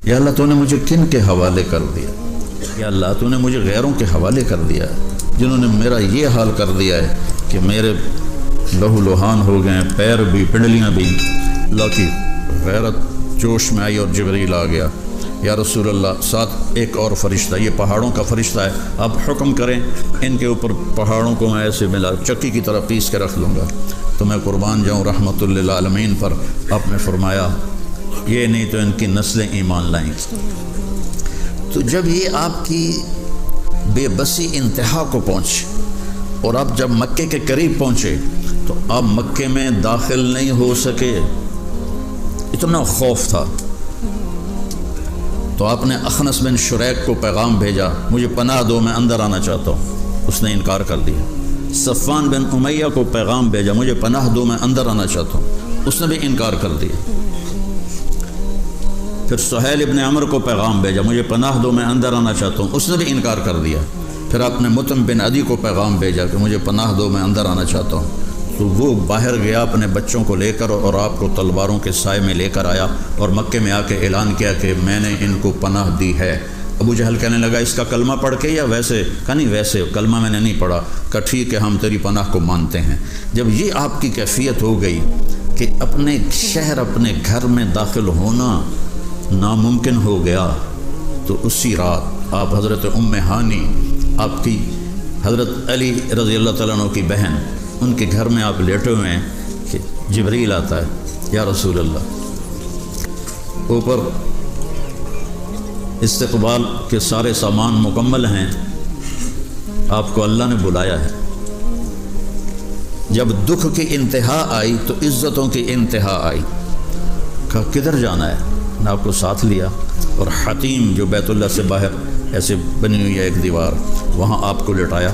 یا اللہ تو نے مجھے کن کے حوالے کر دیا، یا اللہ تو نے مجھے غیروں کے حوالے کر دیا ہے جنہوں نے میرا یہ حال کر دیا ہے کہ میرے لہو لوہان ہو گئے، پیر بھی، پنڈلیاں بھی۔ اللہ کی غیرت جوش میں آئی اور جبریل آ گیا، یا رسول اللہ ساتھ ایک اور فرشتہ، یہ پہاڑوں کا فرشتہ ہے، آپ حکم کریں ان کے اوپر پہاڑوں کو میں ایسے ملا چکی کی طرح پیس کے رکھ لوں گا تو میں قربان جاؤں رحمت للعالمین پر۔ آپ نے فرمایا یہ نہیں تو ان کی نسلیں ایمان لائیں۔ تو جب یہ آپ کی بے بسی انتہا کو پہنچ اور آپ جب مکے کے قریب پہنچے تو آپ مکے میں داخل نہیں ہو سکے، اتنا خوف تھا۔ تو آپ نے اخنس بن شریک کو پیغام بھیجا، مجھے پناہ دو میں اندر آنا چاہتا ہوں، اس نے انکار کر دیا۔ صفوان بن امیہ کو پیغام بھیجا، مجھے پناہ دو میں اندر آنا چاہتا ہوں، اس نے بھی انکار کر دیا۔ پھر سہیل ابن عمر کو پیغام بھیجا، مجھے پناہ دو میں اندر آنا چاہتا ہوں، اس نے بھی انکار کر دیا۔ پھر آپ نے مطعم بن عدی کو پیغام بھیجا کہ مجھے پناہ دو میں اندر آنا چاہتا ہوں، تو وہ باہر گیا اپنے بچوں کو لے کر اور آپ کو تلواروں کے سائے میں لے کر آیا اور مکے میں آ کے اعلان کیا کہ میں نے ان کو پناہ دی ہے۔ ابو جہل کہنے لگا اس کا کلمہ پڑھ کے یا ویسے؟ کہا نہیں ویسے، کلمہ میں نے نہیں پڑھا۔ کہا ٹھیک ہے ہم تیری پناہ کو مانتے ہیں۔ جب یہ آپ کی کیفیت ہو گئی کہ اپنے شہر اپنے گھر میں داخل ہونا ناممکن ہو گیا تو اسی رات آپ حضرت ام ہانی، آپ کی حضرت علی رضی اللہ تعالیٰ عنہ کی بہن، ان کے گھر میں آپ لیٹے ہوئے ہیں کہ جبریل آتا ہے، یا رسول اللہ اوپر استقبال کے سارے سامان مکمل ہیں، آپ کو اللہ نے بلایا ہے۔ جب دکھ کی انتہا آئی تو عزتوں کی انتہا آئی۔ کہا کدھر جانا ہے؟ نے آپ کو ساتھ لیا اور حتیم جو بیت اللہ سے باہر ایسے بنی ہوئی ہے ایک دیوار، وہاں آپ کو لٹایا،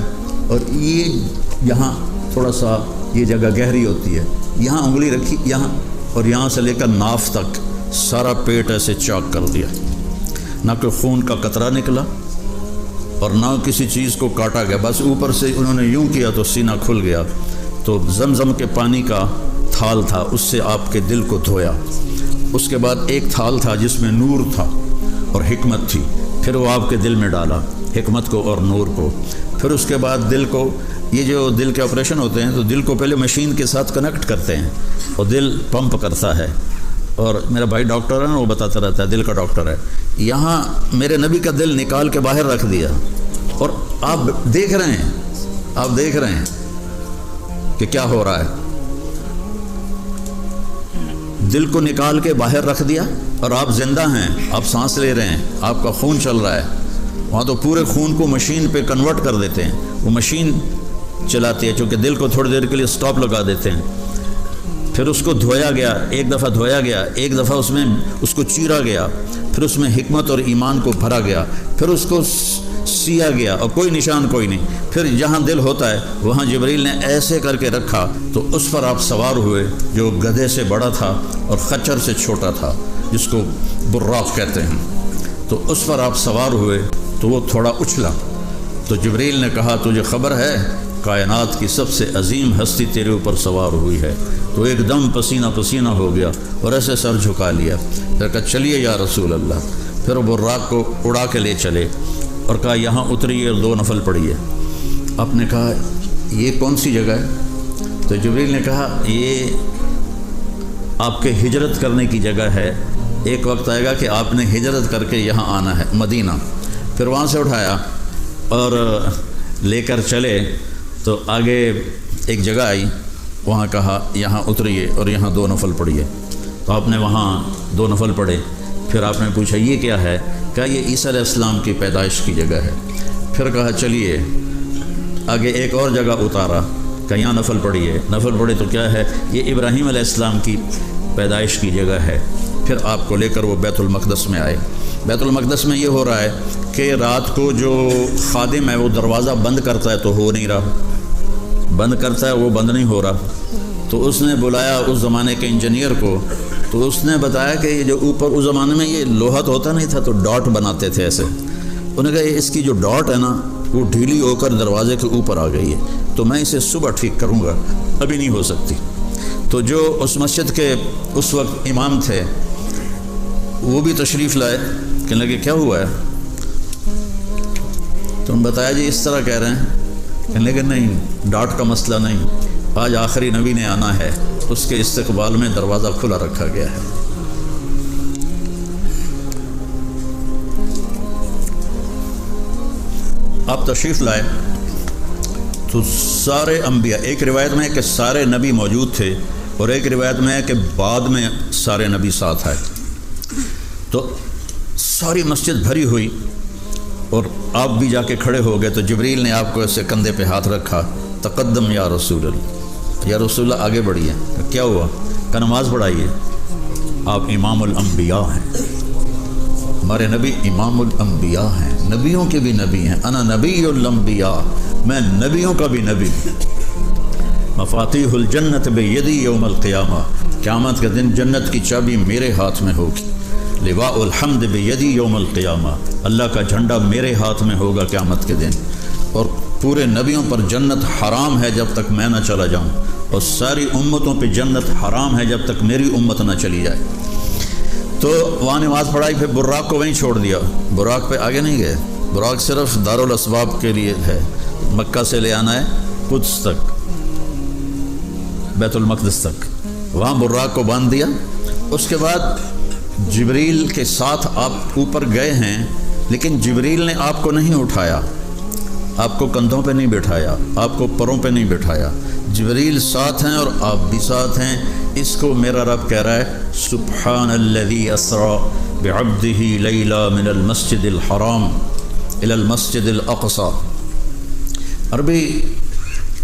اور یہ یہاں تھوڑا سا یہ جگہ گہری ہوتی ہے، یہاں انگلی رکھی یہاں، اور یہاں سے لے کر ناف تک سارا پیٹ ایسے چاک کر دیا، نہ کوئی خون کا قطرہ نکلا اور نہ کسی چیز کو کاٹا گیا، بس اوپر سے انہوں نے یوں کیا تو سینہ کھل گیا۔ تو زمزم کے پانی کا تھال تھا، اس سے آپ کے دل کو دھویا۔ اس کے بعد ایک تھال تھا جس میں نور تھا اور حکمت تھی، پھر وہ آپ کے دل میں ڈالا حکمت کو اور نور کو۔ پھر اس کے بعد دل کو، یہ جو دل کے آپریشن ہوتے ہیں تو دل کو پہلے مشین کے ساتھ کنیکٹ کرتے ہیں اور دل پمپ کرتا ہے، اور میرا بھائی ڈاکٹر ہے نا، وہ بتاتا رہتا ہے، دل کا ڈاکٹر ہے۔ یہاں میرے نبی کا دل نکال کے باہر رکھ دیا اور آپ دیکھ رہے ہیں کہ کیا ہو رہا ہے۔ دل کو نکال کے باہر رکھ دیا اور آپ زندہ ہیں، آپ سانس لے رہے ہیں، آپ کا خون چل رہا ہے۔ وہاں تو پورے خون کو مشین پہ کنورٹ کر دیتے ہیں، وہ مشین چلاتی ہے، چونکہ دل کو تھوڑی دیر کے لیے سٹاپ لگا دیتے ہیں۔ پھر اس کو دھویا گیا، ایک دفعہ دھویا گیا، ایک دفعہ اس کو چیرا گیا، پھر اس میں حکمت اور ایمان کو بھرا گیا، پھر اس کو سیا گیا اور کوئی نشان کوئی نہیں۔ پھر جہاں دل ہوتا ہے وہاں جبریل نے ایسے کر کے رکھا تو اس پر آپ سوار ہوئے، جو گدھے سے بڑا تھا اور خچر سے چھوٹا تھا، جس کو براق کہتے ہیں۔ تو اس پر آپ سوار ہوئے تو وہ تھوڑا اچھلا، تو جبریل نے کہا تجھے خبر ہے کائنات کی سب سے عظیم ہستی تیرے اوپر سوار ہوئی ہے؟ تو ایک دم پسینہ پسینہ ہو گیا اور ایسے سر جھکا لیا، پھر کہا چلیے یا رسول اللہ۔ پھر وہ براق کو اڑا کے لے چلے اور کہا یہاں اتریے اور 2 نفل پڑھیے۔ آپ نے کہا یہ کون سی جگہ ہے؟ تو جبریل نے کہا یہ آپ کے ہجرت کرنے کی جگہ ہے، ایک وقت آئے گا کہ آپ نے ہجرت کر کے یہاں آنا ہے مدینہ۔ پھر وہاں سے اٹھایا اور لے کر چلے تو آگے ایک جگہ آئی، وہاں کہا یہاں اتریے اور یہاں 2 نفل پڑھیے۔ تو آپ نے وہاں 2 نفل پڑھے۔ پھر آپ نے پوچھا یہ کیا ہے؟ کہا یہ عیسیٰ علیہ السلام کی پیدائش کی جگہ ہے۔ پھر کہا چلیے آگے ایک اور جگہ اتارا کہ یہاں نفل پڑھیے، نفل پڑھے تو کیا ہے؟ یہ ابراہیم علیہ السلام کی پیدائش کی جگہ ہے۔ پھر آپ کو لے کر وہ بیت المقدس میں آئے۔ بیت المقدس میں یہ ہو رہا ہے کہ رات کو جو خادم ہے وہ دروازہ بند کرتا ہے تو ہو نہیں رہا، بند کرتا ہے وہ بند نہیں ہو رہا۔ تو اس نے بلایا اس زمانے کے انجینئر کو، تو اس نے بتایا کہ یہ جو اوپر اس زمانے میں یہ لوہا تو ہوتا نہیں تھا تو ڈاٹ بناتے تھے ایسے، انہوں نے کہا اس کی جو ڈاٹ ہے نا وہ ڈھیلی ہو کر دروازے کے اوپر آ گئی ہے، تو میں اسے صبح ٹھیک کروں گا، ابھی نہیں ہو سکتی۔ تو جو اس مسجد کے اس وقت امام تھے وہ بھی تشریف لائے، کہنے لگے کیا ہوا ہے؟ تم بتایا جی اس طرح کہہ رہے ہیں. کہنے لگے نہیں، ڈاٹ کا مسئلہ نہیں، آج آخری نبی نے آنا ہے، اس کے استقبال میں دروازہ کھلا رکھا گیا ہے. آپ تشریف لائے تو سارے انبیاء، ایک روایت میں ہے کہ سارے نبی موجود تھے اور ایک روایت میں ہے کہ بعد میں سارے نبی ساتھ آئے. تو ساری مسجد بھری ہوئی اور آپ بھی جا کے کھڑے ہو گئے. تو جبریل نے آپ کو ایسے کندھے پہ ہاتھ رکھا، تقدم یا رسول اللہ، یا رسول اللہ آگے بڑھیے. کیا ہوا؟ کہ نماز پڑھائیے، آپ امام الانبیاء ہیں، ہمارے نبی امام الانبیاء ہیں، نبیوں کے بھی نبی ہیں. انا نبی الانبیاء، میں نبیوں کا بھی نبی. مفاتیح الجنت بیدی یوم القیامہ، قیامت کے دن جنت کی چابی میرے ہاتھ میں ہوگی. لواء الحمد بیدی یوم القیامہ، اللہ کا جھنڈا میرے ہاتھ میں ہوگا قیامت کے دن. اور پورے نبیوں پر جنت حرام ہے جب تک میں نہ چلا جاؤں، اور ساری امتوں پہ جنت حرام ہے جب تک میری امت نہ چلی جائے. تو وہاں نماز پڑھائی، پھر براق کو وہیں چھوڑ دیا. براق پہ آگے نہیں گئے، براق صرف دارالاسباب کے لیے ہے، مکہ سے لے آنا ہے قدس تک، بیت المقدس تک. وہاں براق کو باندھ دیا. اس کے بعد جبریل کے ساتھ آپ اوپر گئے ہیں، لیکن جبریل نے آپ کو نہیں اٹھایا، آپ کو کندھوں پہ نہیں بٹھایا، آپ کو پروں پہ نہیں بٹھایا. جبریل ساتھ ہیں اور آپ بھی ساتھ ہیں. اس کو میرا رب کہہ رہا ہے سبحان الذی اسری بعبدہ لیلا من المسجد الحرام الی المسجد الاقصی. عربی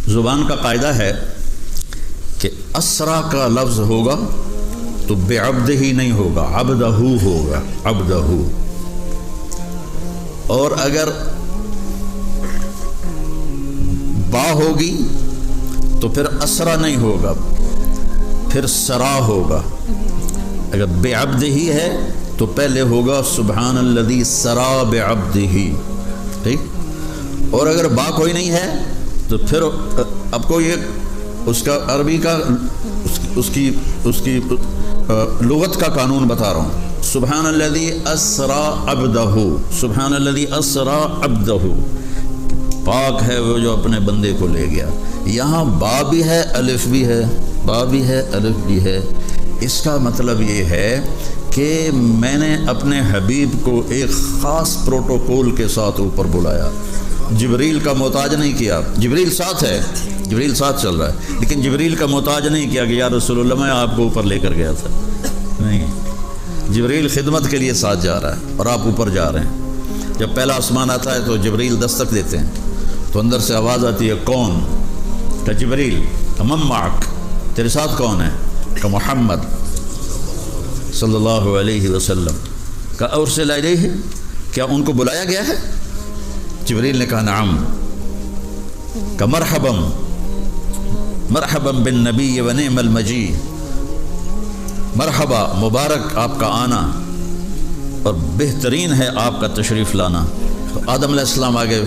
زبان کا قاعدہ ہے کہ اسرا کا لفظ ہوگا تو بعبدہ ہی نہیں ہوگا، عبدہ ہوگا، عبدہ. اور اگر با ہوگی تو پھر اسرا نہیں ہوگا، پھر سرا ہوگا. اگر بعبدہ ہی ہے تو پہلے ہوگا سبحان الذی سرا بعبدہ، ٹھیک. اور اگر با کوئی نہیں ہے تو پھر اب کو یہ اس کا عربی کا اس کی لغت کا قانون بتا رہا ہوں. سبحان الذی اسرا عبدہ، سبحان الذی اسرا عبدہ، پاک ہے وہ جو اپنے بندے کو لے گیا. یہاں با بھی ہے الف بھی ہے، با بھی ہے الف بھی ہے. اس کا مطلب یہ ہے کہ میں نے اپنے حبیب کو ایک خاص پروٹوکول کے ساتھ اوپر بلایا، جبریل کا محتاج نہیں کیا. جبریل ساتھ ہے، جبریل ساتھ چل رہا ہے، لیکن جبریل کا محتاج نہیں کیا کہ یا رسول اللہ میں آپ کو اوپر لے کر گیا تھا. نہیں، جبریل خدمت کے لیے ساتھ جا رہا ہے اور آپ اوپر جا رہے ہیں. جب پہلا آسمان آتا ہے تو جبریل دستک دیتے ہیں تو اندر سے آواز آتی ہے کون؟ کہ جبریل. من معک، تیرے ساتھ کون ہے؟ کہ محمد صلی اللہ علیہ وسلم. کہ ارسل الیہ، کیا ان کو بلایا گیا ہے؟ جبریل نے کہا نعم. کہ مرحبا مرحبا بالنبی ونعم المجی، مرحبا، مبارک آپ کا آنا اور بہترین ہے آپ کا تشریف لانا. تو آدم علیہ السلام آگے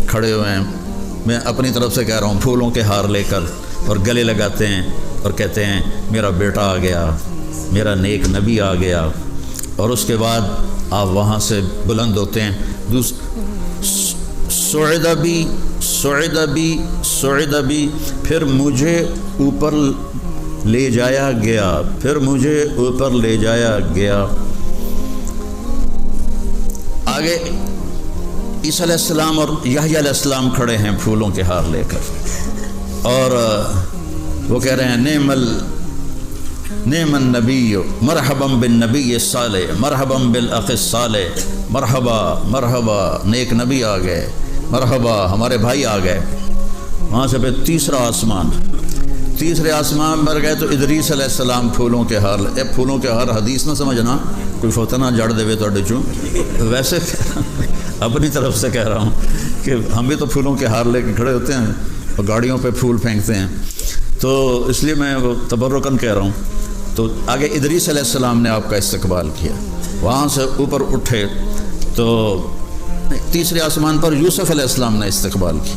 کھڑے ہوئے ہیں، میں اپنی طرف سے کہہ رہا ہوں، پھولوں کے ہار لے کر اور گلے لگاتے ہیں اور کہتے ہیں میرا بیٹا آ گیا، میرا نیک نبی آ گیا. اور اس کے بعد آپ وہاں سے بلند ہوتے ہیں. صعد بی صعد بی صعد بی، پھر مجھے اوپر لے جایا گیا، پھر مجھے اوپر لے جایا گیا. آگے عیسیٰ علیہ السلام اور یحییٰ علیہ السلام کھڑے ہیں پھولوں کے ہار لے کر، اور وہ کہہ رہے ہیں نعم النبی، مرحبا بالنبی الصالح، مرحبا بالاخ الصالح، مرحبا مرحبا، نیک نبی آ گئے، مرحبا ہمارے بھائی آ گئے. وہاں سے پھر تیسرے آسمان پر گئے تو ادریس علیہ السلام پھولوں کے ہار. پھولوں کے ہار حدیث نہ سمجھنا، کوئی فتنہ جڑ دے وے توڑے چوں، ویسے اپنی طرف سے کہہ رہا ہوں کہ ہم بھی تو پھولوں کے ہار لے کے کھڑے ہوتے ہیں اور گاڑیوں پہ پھول پھینکتے ہیں، تو اس لیے میں وہ تبرکاً کہہ رہا ہوں. تو آگے ادریس علیہ السلام نے آپ کا استقبال کیا. وہاں سے اوپر اٹھے تو تیسرے آسمان پر یوسف علیہ السلام نے استقبال کیا.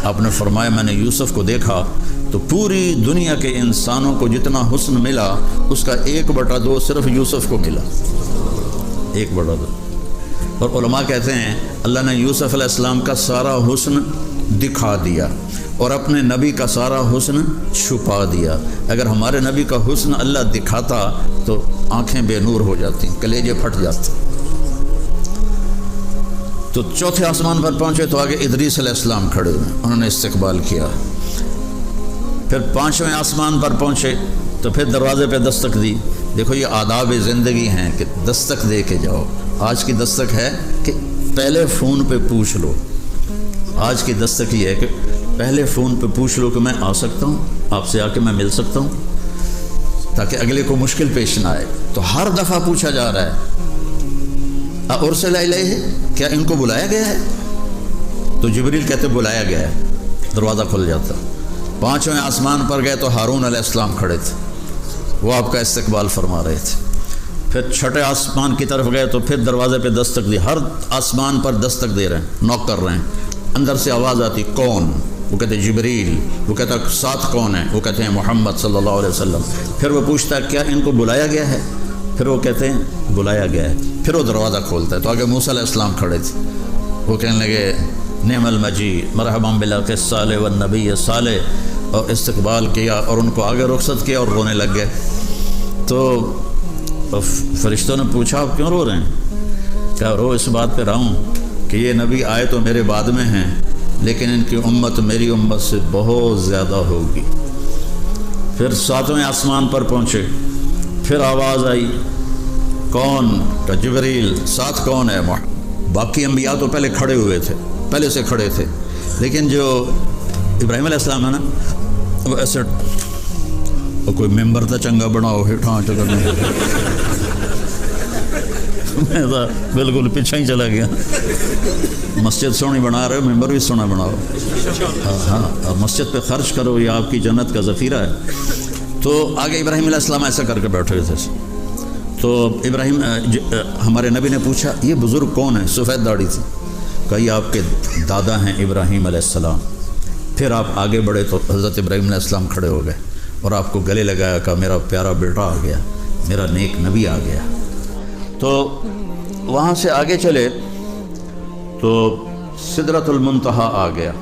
آپ نے فرمایا میں نے یوسف کو دیکھا تو پوری دنیا کے انسانوں کو جتنا حسن ملا اس کا 1/2 صرف یوسف کو ملا. ایک بڑھا دو. اور علماء کہتے ہیں اللہ نے یوسف علیہ السلام کا سارا حسن دکھا دیا اور اپنے نبی کا سارا حسن چھپا دیا. اگر ہمارے نبی کا حسن اللہ دکھاتا تو آنکھیں بے نور ہو جاتی، کلیجے پھٹ جاتے. تو چوتھے آسمان پر پہنچے تو آگے ادریس علیہ السلام کھڑے ہوئے، انہوں نے استقبال کیا. پھر پانچویں آسمان پر پہنچے تو پھر دروازے پہ دستک دی. دیکھو یہ آداب زندگی ہیں کہ دستک دے کے جاؤ. آج کی دستک ہے کہ پہلے فون پہ پوچھ لو. آج کی دستک یہ ہے کہ پہلے فون پہ پوچھ لو کہ میں آ سکتا ہوں، آپ سے آ کے میں مل سکتا ہوں، تاکہ اگلے کو مشکل پیش نہ آئے. تو ہر دفعہ پوچھا جا رہا ہے ارسل الیہ، کیا ان کو بلایا گیا ہے؟ تو جبریل کہتے بلایا گیا ہے، دروازہ کھل جاتا. پانچویں آسمان پر گئے تو ہارون علیہ السلام کھڑے تھے، وہ آپ کا استقبال فرما رہے تھے. پھر چھٹے آسمان کی طرف گئے تو پھر دروازے پہ دستک دی. ہر آسمان پر دستک دے رہے ہیں، نوک کر رہے ہیں. اندر سے آواز آتی کون؟ وہ کہتے ہیں جبریل. وہ کہتا ہے ساتھ کون ہے؟ وہ کہتے ہیں محمد صلی اللہ علیہ وسلم. پھر وہ پوچھتا ہے کیا ان کو بلایا گیا ہے؟ پھر وہ کہتے ہیں بلایا گیا ہے. پھر وہ دروازہ کھولتا ہے تو آگے موسیٰ علیہ السلام کھڑے تھے. وہ کہنے لگے نعم المجی مرحبا بالاخ الصالح والنبی الصالح، اور استقبال کیا اور ان کو آگے رخصت کیا اور رونے لگ گئے. تو فرشتوں نے پوچھا آپ کیوں رو رہے ہیں؟ کیا رو اس بات پہ رہا ہوں کہ یہ نبی آئے تو میرے بعد میں ہیں، لیکن ان کی امت میری امت سے بہت زیادہ ہوگی. پھر ساتویں آسمان پر پہنچے، پھر آواز آئی کون؟ کہ جبریل. ساتھ کون ہے؟ باقی انبیاء تو پہلے کھڑے ہوئے تھے، پہلے سے کھڑے تھے، لیکن جو ابراہیم علیہ السلام ہے نا وہ ایسے کوئی ممبر تھا چنگا بناؤ ہٹھاں چکر میں بالکل پیچھے ہی چلا گیا. مسجد سونی بنا رہے ہو، ممبر بھی سونا بناؤ. ہاں مسجد پہ خرچ کرو، یہ آپ کی جنت کا ذخیرہ ہے. تو آگے ابراہیم علیہ السلام ایسا کر کے بیٹھے تھے. تو ابراہیم ہمارے نبی نے پوچھا یہ بزرگ کون ہے؟ سفید داڑھی تھی. کہا یہ آپ کے دادا ہیں ابراہیم علیہ السلام. پھر آپ آگے بڑھے تو حضرت ابراہیم علیہ السلام کھڑے ہو گئے اور آپ کو گلے لگایا. کہا میرا پیارا بیٹا آ گیا، میرا نیک نبی آ گیا. تو وہاں سے آگے چلے تو سدرۃ المنتہا آ گیا.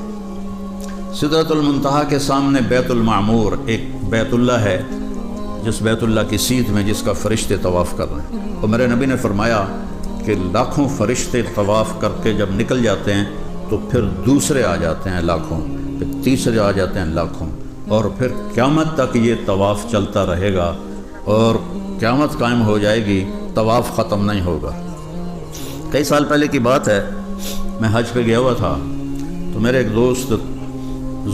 سدرۃ المنتہا کے سامنے بیت المعمور، ایک بیت اللہ ہے جس بیت اللہ کی سیدھ میں جس کا فرشتے طواف کر رہے ہیں. اور میرے نبی نے فرمایا کہ لاکھوں فرشتے طواف کر کے جب نکل جاتے ہیں تو پھر دوسرے آ جاتے ہیں لاکھوں، پھر تیسرے آ جاتے ہیں لاکھوں، اور پھر قیامت تک یہ طواف چلتا رہے گا اور قیامت قائم ہو جائے گی، طواف ختم نہیں ہوگا. کئی سال پہلے کی بات ہے، میں حج پہ گیا ہوا تھا تو میرے ایک دوست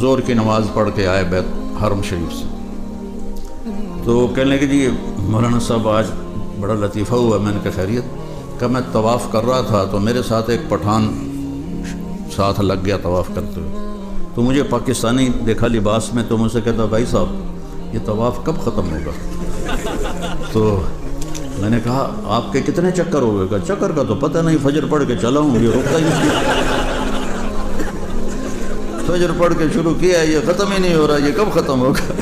زور کی نماز پڑھ کے آئے بیت حرم شریف سے. تو وہ کہنے لگے جی مولانا صاحب آج بڑا لطیفہ ہوا. میں نے کہا خیریت؟ کہ میں طواف کر رہا تھا تو میرے ساتھ ایک پٹھان ساتھ لگ گیا طواف کرتے ہوئے. تو مجھے پاکستانی دیکھا لباس میں، تو مجھ سے کہتا بھائی صاحب یہ طواف کب ختم ہوگا؟ تو میں نے کہا آپ کے کتنے چکر ہو گئے؟ کہا چکر کا تو پتہ نہیں، فجر پڑھ کے چلا ہوں، یہ رکتا ہی نہیں. فجر پڑھ کے شروع کیا یہ ختم ہی نہیں ہو رہا، یہ کب ختم ہوگا؟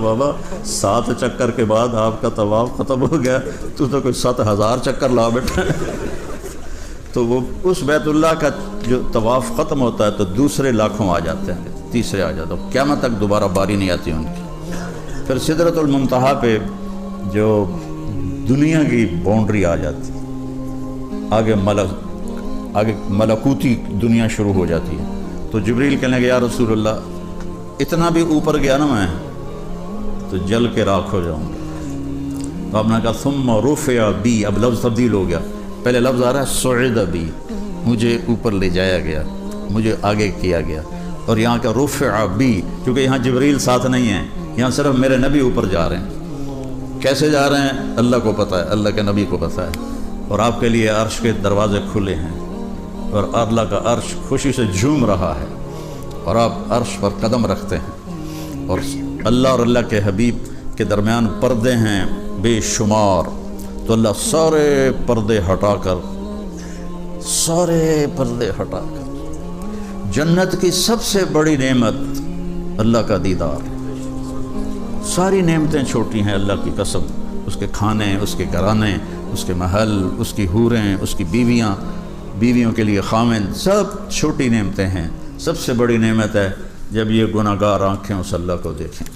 بابا 7 چکر کے بعد آپ کا طواف ختم ہو گیا، تو کوئی 7000 چکر لا بیٹھا. تو وہ اس بیت اللہ کا جو طواف ختم ہوتا ہے تو دوسرے لاکھوں آ جاتے ہیں، تیسرے آ جاتے ہیں، قیامت تک دوبارہ باری نہیں آتی ان کی. پھر سدرۃ المنتہا پہ جو دنیا کی باؤنڈری آ جاتی، آگے ملکوتی دنیا شروع ہو جاتی ہے. تو جبریل کہنے لگے یا رسول اللہ اتنا بھی اوپر گیا نا میں تو جل کے راکھ ہو جاؤں گا. تو آپ نے کہا ثم رفع بی، اب لفظ تبدیل ہو گیا. پہلے لفظ آ رہا ہے صعد بی، مجھے اوپر لے جایا گیا، مجھے آگے کیا گیا. اور یہاں کا رفع بی، کیونکہ یہاں جبریل ساتھ نہیں ہیں، یہاں صرف میرے نبی اوپر جا رہے ہیں. کیسے جا رہے ہیں اللہ کو پتہ ہے، اللہ کے نبی کو پتہ ہے. اور آپ کے لیے عرش کے دروازے کھلے ہیں اور اللہ کا عرش خوشی سے جھوم رہا ہے اور آپ عرش پر قدم رکھتے ہیں. اور اللہ اور اللہ کے حبیب کے درمیان پردے ہیں بے شمار. تو اللہ سارے پردے ہٹا کر جنت کی سب سے بڑی نعمت اللہ کا دیدار. ساری نعمتیں چھوٹی ہیں اللہ کی قسم، اس کے کھانے، اس کے گھرانے، اس کے محل، اس کی حوریں، اس کی بیویاں، بیویوں کے لیے خامند، سب چھوٹی نعمتیں ہیں۔ سب سے بڑی نعمت ہے جب یہ گناہ گار آنکھیں اس اللہ کو دیکھیں،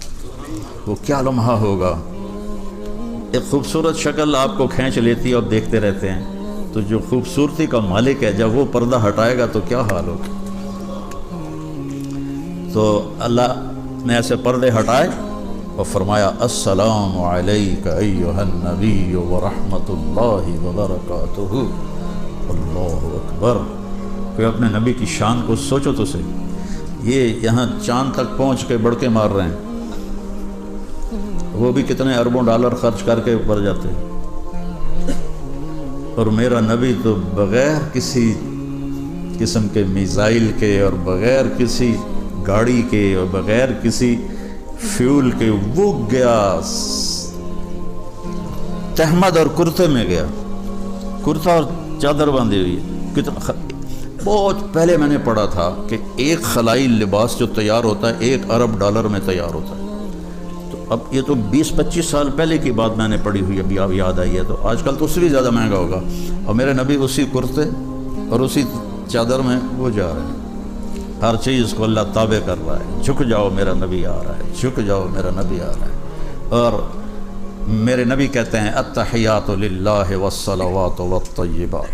وہ کیا لمحہ ہوگا۔ ایک خوبصورت شکل آپ کو کھینچ لیتی ہے اور دیکھتے رہتے ہیں، تو جو خوبصورتی کا مالک ہے جب وہ پردہ ہٹائے گا تو کیا حال ہوگا۔ تو اللہ نے ایسے پردے ہٹائے اور فرمایا السلام علیک ایھا النبی ورحمۃ اللہ وبرکاتہ۔ اللہ اکبر۔ کوئی اپنے نبی کی شان کو سوچو تو صحیح، یہ یہاں چاند تک پہنچ کے بڑکے مار رہے ہیں، وہ بھی کتنے اربوں ڈالر خرچ کر کے اوپر جاتے ہیں، اور میرا نبی تو بغیر کسی قسم کے میزائل کے اور بغیر کسی گاڑی کے اور بغیر کسی فیول کے وہ گیا تہمد اور کرتے میں گیا، کرتا اور چادر باندھی ہوئی ہے۔ کتنا بہت پہلے میں نے پڑھا تھا کہ ایک خلائی لباس جو تیار ہوتا ہے 1 ارب ڈالر میں تیار ہوتا ہے۔ تو اب یہ تو 20-25 سال پہلے کی بات میں نے پڑھی ہوئی، ابھی اب یاد آئی ہے، تو آج کل تو اس سے بھی زیادہ مہنگا ہوگا، اور میرے نبی اسی کرتے اور اسی چادر میں وہ جا رہے ہیں۔ ہر چیز کو اللہ تابع کر رہا ہے، جھک جاؤ میرا نبی آ رہا ہے، جھک جاؤ میرا نبی آ رہا ہے۔ اور میرے نبی کہتے ہیں التحیات للہ والصلوات والطیبات،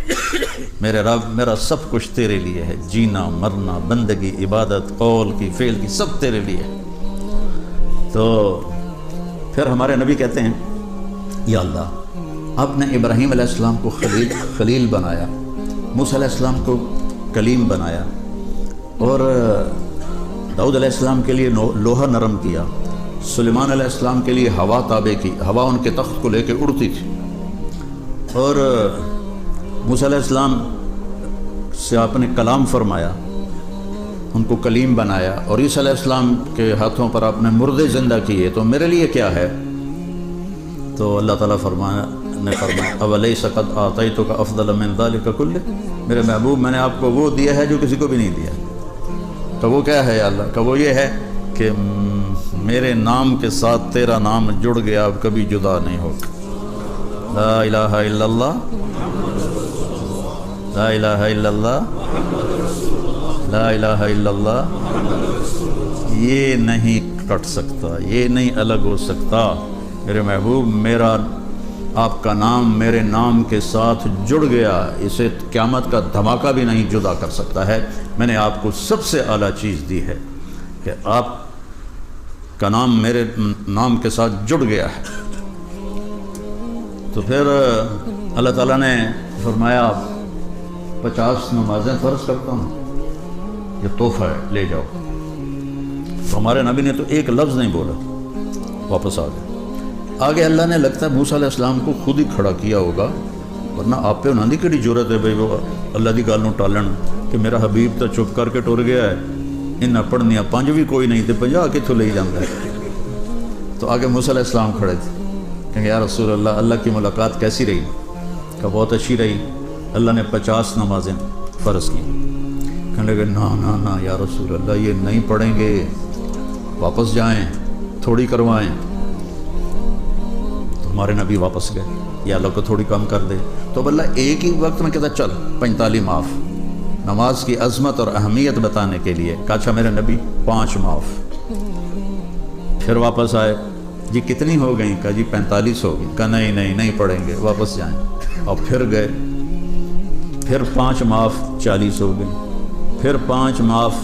میرے رب میرا سب کچھ تیرے لیے ہے، جینا مرنا بندگی عبادت قول کی فعل کی سب تیرے لیے ہے۔ تو پھر ہمارے نبی کہتے ہیں یا اللہ آپ نے ابراہیم علیہ السلام کو خلیل بنایا، موسیٰ علیہ السلام کو کلیم بنایا، اور داؤد علیہ السلام کے لیے لوہا نرم کیا، سلیمان علیہ السلام کے لیے ہوا تابع کی، ہوا ان کے تخت کو لے کے اڑتی تھی، اور موسیٰ علیہ السلام سے آپ نے کلام فرمایا، ان کو کلیم بنایا، اور عیسیٰ علیہ السلام کے ہاتھوں پر آپ نے مردے زندہ کیے، تو میرے لیے کیا ہے؟ تو اللہ تعالیٰ نے فرمایا اولیس قد آتیتک افضل من ذلک کلہ، میرے محبوب میں نے آپ کو وہ دیا ہے جو کسی کو بھی نہیں دیا۔ تو وہ کیا ہے یا اللہ؟ کہ وہ یہ ہے کہ میرے نام کے ساتھ تیرا نام جڑ گیا، اب کبھی جدا نہیں ہوگا۔ لا الہ الا اللہ، لا الہ الا اللہ، لا الہ الا اللہ، یہ نہیں کٹ سکتا، یہ نہیں الگ ہو سکتا۔ میرے محبوب میرا آپ کا نام میرے نام کے ساتھ جڑ گیا، اسے قیامت کا دھماکہ بھی نہیں جدا کر سکتا ہے۔ میں نے آپ کو سب سے اعلیٰ چیز دی ہے کہ آپ کا نام میرے نام کے ساتھ جڑ گیا ہے۔ تو پھر اللہ تعالیٰ نے فرمایا 50 نمازیں فرض کرتا ہوں، یہ تحفہ ہے، لے جاؤ۔ تو ہمارے نبی نے تو ایک لفظ نہیں بولا، واپس آ گئے۔ آگے اللہ نے لگتا ہے موسیٰ علیہ السلام کو خود ہی کھڑا کیا ہوگا، ورنہ آپ پہ انہوں نے کہڑی ضرورت ہے بھائی وہ اللہ دی گل نوں ٹالن کہ میرا حبیب تو چپ کر کے ٹر گیا ہے، انہیں پڑھنیاں 5 بھی کوئی نہیں، تو 50 کتوں لے جاتا ہے۔ تو آگے موسیٰ علیہ السلام کھڑے تھے کہ یا رسول اللہ، اللہ کی ملاقات کیسی رہی؟ کہ بہت اچھی رہی، اللہ نے 50 نمازیں فرض کی۔ کہنے لگے نا نا نا یا رسول اللہ، یہ نہیں پڑھیں گے، واپس جائیں، تھوڑی کروائیں۔ تو ہمارے نبی واپس گئے، یا اللہ کو تھوڑی کم کر دے۔ تو اب اللہ ایک ہی وقت میں کہتا چل 45 معاف، نماز کی عظمت اور اہمیت بتانے کے لیے۔ کہا اچھا میرے نبی 5 معاف۔ پھر واپس آئے، جی کتنی ہو گئیں؟ کہا جی 45 ہو گئی۔ کہا نہیں پڑھیں گے، واپس جائیں۔ اور پھر گئے، پھر 5 معاف 40 ہو گئیں، پھر 5 معاف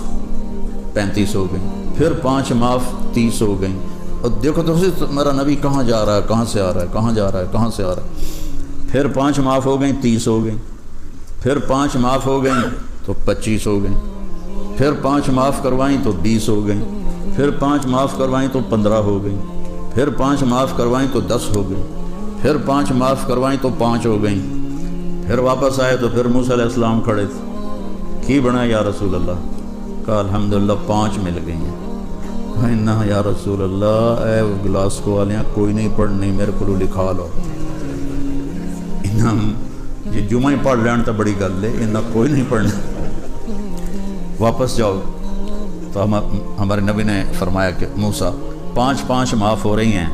35 ہو گئیں، پھر 5 معاف 30 ہو گئیں۔ اور دیکھو تو میرا نبی کہاں جا رہا ہے، کہاں سے آ رہا ہے، کہاں جا رہا ہے، کہاں سے آ رہا ہے۔ پھر 5 معاف ہو گئیں، 30 ہو گئیں، پھر 5 معاف ہو گئیں تو 25 ہو گئیں، پھر 5 معاف کروائیں تو 20 ہو گئیں، پھر 5 معاف کروائیں تو 15 ہو گئیں، پھر 5 معاف کروائیں تو 10 ہو گئیں، پھر 5 معاف کروائیں تو 5 ہو گئیں۔ پھر واپس آئے تو پھر موسیٰ علیہ السلام کھڑے تھے، کی بنا یا رسول اللہ؟ کہا الحمدللہ 5 مل گئی ہیں۔ نہ یا رسول اللہ، اے گلاس کو والے کوئی نہیں پڑھنی، میرے کو لکھا لو۔ یہ جمعہ ہی پڑھ لین تو بڑی گل ہے، انہیں کوئی نہیں پڑھنا، واپس جاؤ۔ تو ہمارے نبی نے فرمایا کہ موسیٰ 5 معاف ہو رہی ہیں،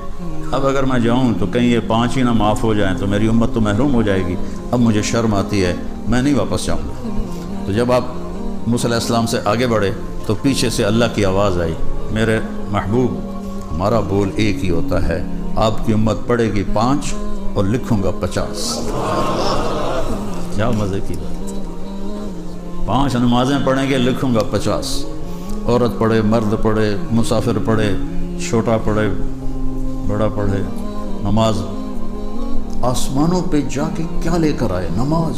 اب اگر میں جاؤں تو کہیں یہ 5 ہی نہ معاف ہو جائیں تو میری امت تو محروم ہو جائے گی، اب مجھے شرم آتی ہے، میں نہیں واپس جاؤں گا۔ تو جب آپ موسیٰ علیہ السلام سے آگے بڑھے تو پیچھے سے اللہ کی آواز آئی، میرے محبوب ہمارا بول ایک ہی ہوتا ہے، آپ کی امت پڑھے گی 5 اور لکھوں گا 50۔ کیا مزے کی بات، 5 نمازیں پڑھیں گے، لکھوں گا 50۔ عورت پڑھے، مرد پڑھے، مسافر پڑھے، چھوٹا پڑھے، بڑا پڑھے، نماز آسمانوں پہ جا کے کیا لے کر آئے، نماز،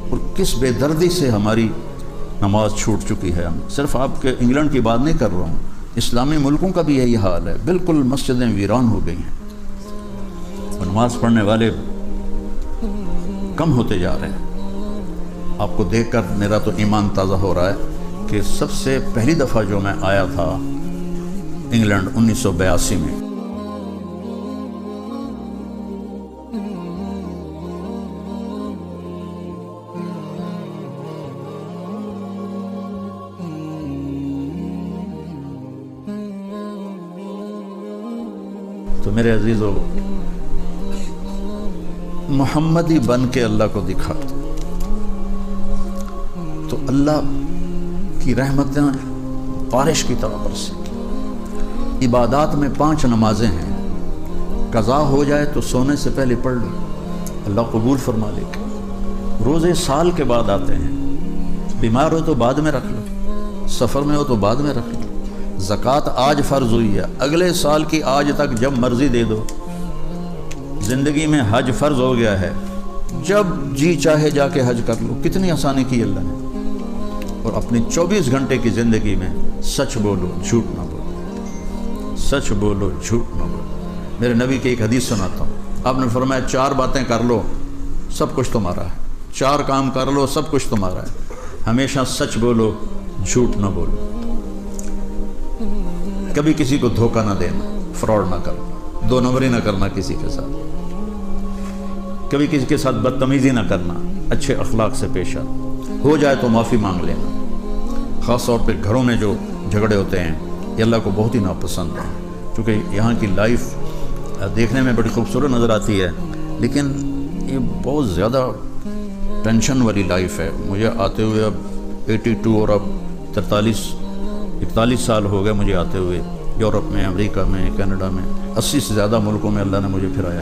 اور کس بے دردی سے ہماری نماز چھوٹ چکی ہے۔ ہم صرف آپ کے انگلینڈ کی بات نہیں کر رہا ہوں، اسلامی ملکوں کا بھی یہی حال ہے، بالکل مسجدیں ویران ہو گئی ہیں اور نماز پڑھنے والے کم ہوتے جا رہے ہیں۔ آپ کو دیکھ کر میرا تو ایمان تازہ ہو رہا ہے کہ سب سے پہلی دفعہ جو میں آیا تھا انگلینڈ 1982 میں، تو میرے عزیزو محمدی بن کے اللہ کو دکھا تو اللہ کی رحمتیں بارش کی طرح برسیں۔ عبادات میں 5 نمازیں ہیں، قضا ہو جائے تو سونے سے پہلے پڑھ لو، اللہ قبول فرما لے گا۔ روزے سال کے بعد آتے ہیں، بیمار ہو تو بعد میں رکھ لو، سفر میں ہو تو بعد میں رکھ لو۔ زکوٰۃ آج فرض ہوئی ہے، اگلے سال کی آج تک جب مرضی دے دو۔ زندگی میں حج فرض ہو گیا ہے، جب جی چاہے جا کے حج کر لو۔ کتنی آسانی کی اللہ نے۔ اور اپنی 24 گھنٹے کی زندگی میں سچ بولو، جھوٹ نہ بولو، سچ بولو، جھوٹ نہ بولو۔ میرے نبی کی ایک حدیث سناتا ہوں، آپ نے فرمایا 4 باتیں کر لو سب کچھ تمہارا ہے، 4 کام کر لو سب کچھ تمہارا ہے۔ ہمیشہ سچ بولو، جھوٹ نہ بولو، کبھی کسی کو دھوکہ نہ دینا، فراڈ نہ کرنا، 2 نمبری نہ کرنا کسی کے ساتھ، کبھی کسی کے ساتھ بدتمیزی نہ کرنا، اچھے اخلاق سے پیش آنا، ہو جائے تو معافی مانگ لینا۔ خاص طور پہ گھروں میں جو جھگڑے ہوتے ہیں یہ اللہ کو بہت ہی ناپسند ہے، کیونکہ یہاں کی لائف دیکھنے میں بڑی خوبصورت نظر آتی ہے لیکن یہ بہت زیادہ ٹینشن والی لائف ہے۔ مجھے آتے ہوئے اب 82 اور اب 41 سال ہو گئے مجھے آتے ہوئے، یورپ میں، امریکہ میں، کینیڈا میں، 80 سے زیادہ ملکوں میں اللہ نے مجھے پھرایا۔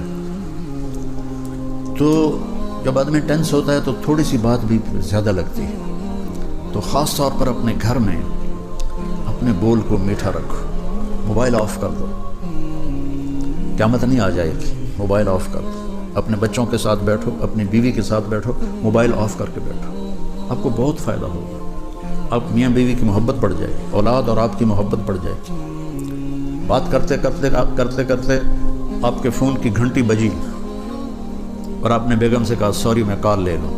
تو جب آدمی ٹینس ہوتا ہے تو تھوڑی سی بات بھی زیادہ لگتی ہے، تو خاص طور پر اپنے گھر میں اپنے بول کو میٹھا رکھو، موبائل آف کر دو، قیامت نہیں آ جائے گی، موبائل آف کر دو۔ اپنے بچوں کے ساتھ بیٹھو، اپنی بیوی کے ساتھ بیٹھو، موبائل آف کر کے بیٹھو، آپ کو بہت فائدہ ہوگا۔ آپ میاں بیوی کی محبت بڑھ جائے گی، اولاد اور آپ کی محبت بڑھ جائے گی۔ بات کرتے کرتے آپ کے فون کی گھنٹی بجی اور آپ نے بیگم سے کہا سوری میں کال لے لوں،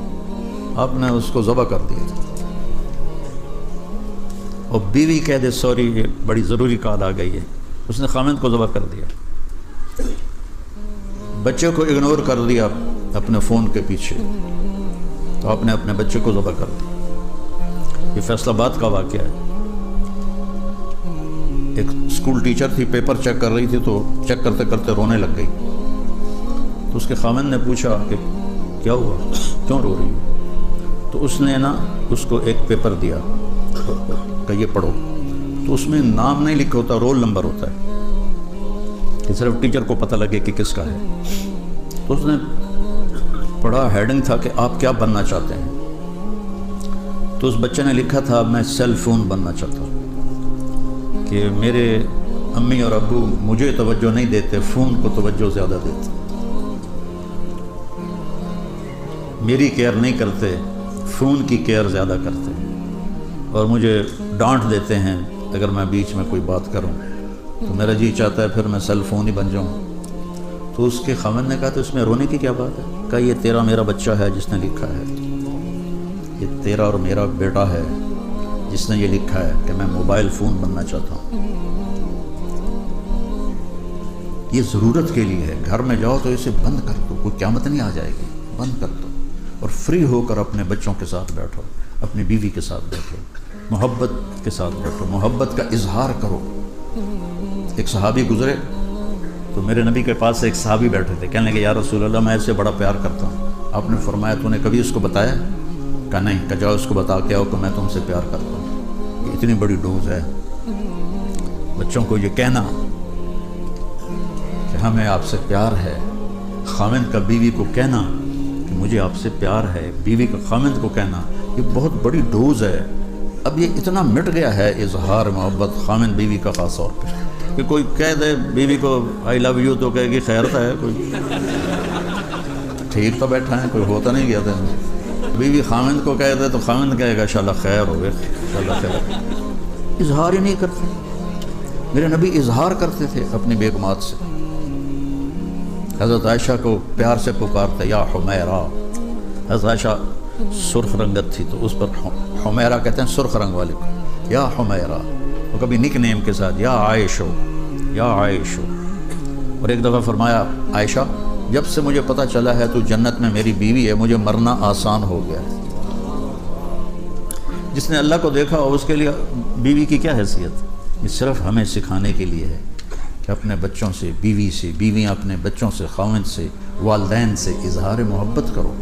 آپ نے اس کو ذبح کر دیا۔ اور بیوی کہہ دے سوری یہ بڑی ضروری کال آ گئی ہے، اس نے خامند کو ذبح کر دیا۔ بچے کو اگنور کر دیا اپنے فون کے پیچھے تو آپ نے اپنے بچے کو ذبح کر دیا۔ یہ فیصل آباد کا واقعہ ہے۔ ایک اسکول ٹیچر تھی، پیپر چیک کر رہی تھی تو چیک کرتے کرتے رونے لگ گئی، تو اس کے خامند نے پوچھا کہ کیا ہوا، کیوں رو رہی ہو؟ تو اس نے اس کو ایک پیپر دیا کہ یہ پڑھو، تو اس میں نام نہیں لکھا ہوتا، رول نمبر ہوتا ہے کہ صرف ٹیچر کو پتہ لگے کہ کس کا ہے۔ تو اس نے پڑھا، ہیڈنگ تھا کہ آپ کیا بننا چاہتے ہیں؟ تو اس بچے نے لکھا تھا میں سیل فون بننا چاہتا ہوں، کہ میرے امی اور ابو مجھے توجہ نہیں دیتے، فون کو توجہ زیادہ دیتے، میری کیئر نہیں کرتے، فون کی کیئر زیادہ کرتے ہیں، اور مجھے ڈانٹ دیتے ہیں اگر میں بیچ میں کوئی بات کروں، تو میرا جی چاہتا ہے پھر میں سیل فون ہی بن جاؤں۔ تو اس کے خامند نے کہا تو اس میں رونے کی کیا بات ہے؟ کہا یہ تیرا میرا بچہ ہے جس نے لکھا ہے، یہ تیرا اور میرا بیٹا ہے جس نے یہ لکھا ہے کہ میں موبائل فون بننا چاہتا ہوں۔ یہ ضرورت کے لیے ہے، گھر میں جاؤ تو اسے بند کر دو، کوئی قیامت نہیں آ جائے گی، بند کر دو، اور فری ہو کر اپنے بچوں کے ساتھ بیٹھو، اپنی بیوی کے ساتھ بیٹھو، محبت کے ساتھ بیٹھو، محبت کا اظہار کرو۔ ایک صحابی گزرے تو میرے نبی کے پاس ایک صحابی بیٹھے تھے، کہنے لگے یا رسول اللہ میں اسے بڑا پیار کرتا ہوں۔ آپ نے فرمایا تو نے کبھی اس کو بتایا؟ کہا نہیں۔ کہا جاؤ اس کو بتا کے آؤ کہ میں تم سے پیار کرتا ہوں۔ یہ اتنی بڑی ڈوز ہے بچوں کو یہ کہنا کہ ہمیں آپ سے پیار ہے، خامند کا بیوی کو کہنا کہ مجھے آپ سے پیار ہے، بیوی کا خامند کو کہنا، یہ بہت بڑی ڈوز ہے۔ اب یہ اتنا مٹ گیا ہے اظہار محبت خامند بیوی کا، خاص طور پہ کہ کوئی کہہ دے بیوی کو آئی لو یو تو کہے گی خیرتا ہے، کوئی ٹھیک تو بیٹھا ہے، کوئی ہوتا نہیں گیا تھا۔ بیوی خامند کو کہہ دے تو خامند کہے گا انشاءاللہ خیر ہوگا، انشاءاللہ خیر۔ اظہار ہی نہیں کرتے۔ میرے نبی اظہار کرتے تھے اپنی بیگمات سے۔ حضرت عائشہ کو پیار سے پکارتے یا حمیرہ۔ حضرت عائشہ سرخ رنگت تھی تو اس پر حمیرہ کہتے ہیں سرخ رنگ والے کو، یا حمیرہ۔ وہ کبھی نک نیم کے ساتھ یا عائشو، یا عائشو۔ اور ایک دفعہ فرمایا عائشہ جب سے مجھے پتہ چلا ہے تو جنت میں میری بیوی ہے، مجھے مرنا آسان ہو گیا ہے۔ جس نے اللہ کو دیکھا اس کے لیے بیوی کی کیا حیثیت؟ یہ صرف ہمیں سکھانے کے لیے ہے کہ اپنے بچوں سے، بیوی سے، بیویاں اپنے بچوں سے، خاوند سے، والدین سے اظہار محبت کرو۔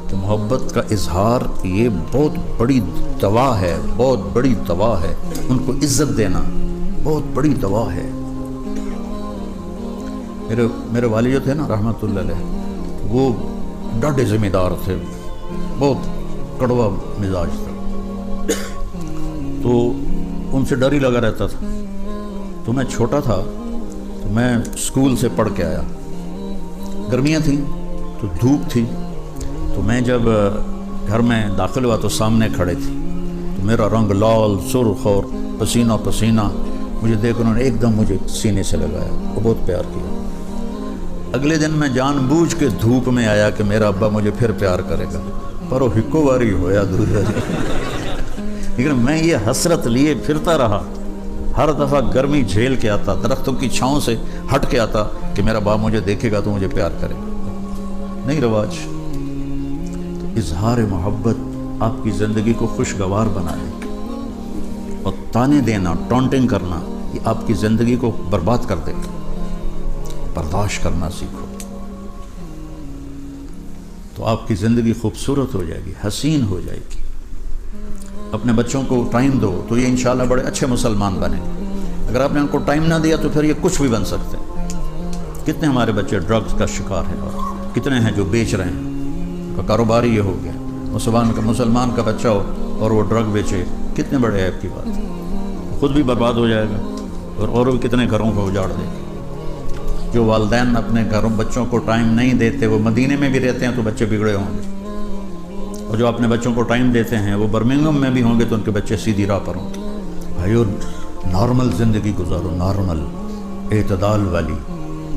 کہ محبت کا اظہار یہ بہت بڑی دوا ہے، بہت بڑی دوا ہے۔ ان کو عزت دینا بہت بڑی دوا ہے۔ میرے والد جو تھے نا رحمۃ اللہ علیہ، وہ ڈاڈے ذمہ دار تھے، بہت کڑوا مزاج تھا، تو ان سے ڈر ہی لگا رہتا تھا۔ تو میں چھوٹا تھا تو میں اسکول سے پڑھ کے آیا، گرمیاں تھیں تو دھوپ تھی، تو میں جب گھر میں داخل ہوا تو سامنے کھڑے تھے، تو میرا رنگ لال سرخ اور پسینہ پسینہ، مجھے دیکھ انہوں نے ایک دم مجھے سینے سے لگایا، وہ بہت پیار کیا۔ اگلے دن میں جان بوجھ کے دھوپ میں آیا کہ میرا ابا مجھے پھر پیار کرے گا، پر وہ ہکو واری ہویا دور لیکن میں یہ حسرت لیے پھرتا رہا، ہر دفعہ گرمی جھیل کے آتا، درختوں کی چھاؤں سے ہٹ کے آتا کہ میرا باپ مجھے دیکھے گا تو مجھے پیار کرے گا۔ نہیں رواج۔ اظہار محبت آپ کی زندگی کو خوشگوار بنا دے، اور تانے دینا، ٹونٹنگ کرنا یہ آپ کی زندگی کو برباد کر دے گا۔ برداشت کرنا سیکھو تو آپ کی زندگی خوبصورت ہو جائے گی، حسین ہو جائے گی۔ اپنے بچوں کو ٹائم دو تو یہ انشاءاللہ بڑے اچھے مسلمان بنیں۔ اگر آپ نے ان کو ٹائم نہ دیا تو پھر یہ کچھ بھی بن سکتے ہیں۔ کتنے ہمارے بچے ڈرگز کا شکار ہیں، اور کتنے ہیں جو بیچ رہے ہیں، کا کاروبار ہی یہ ہو گیا۔ مسلمان کا بچہ ہو اور وہ ڈرگ بیچے، کتنے بڑے عیب کی بات، خود بھی برباد ہو جائے گا اور بھی کتنے گھروں کو اجاڑ دے گا۔ جو والدین اپنے گھروں بچوں کو ٹائم نہیں دیتے، وہ مدینے میں بھی رہتے ہیں تو بچے بگڑے ہوں گے، اور جو اپنے بچوں کو ٹائم دیتے ہیں وہ برمنگھم میں بھی ہوں گے تو ان کے بچے سیدھی راہ پر ہوں گے۔ بھائیو نارمل زندگی گزارو، نارمل اعتدال والی،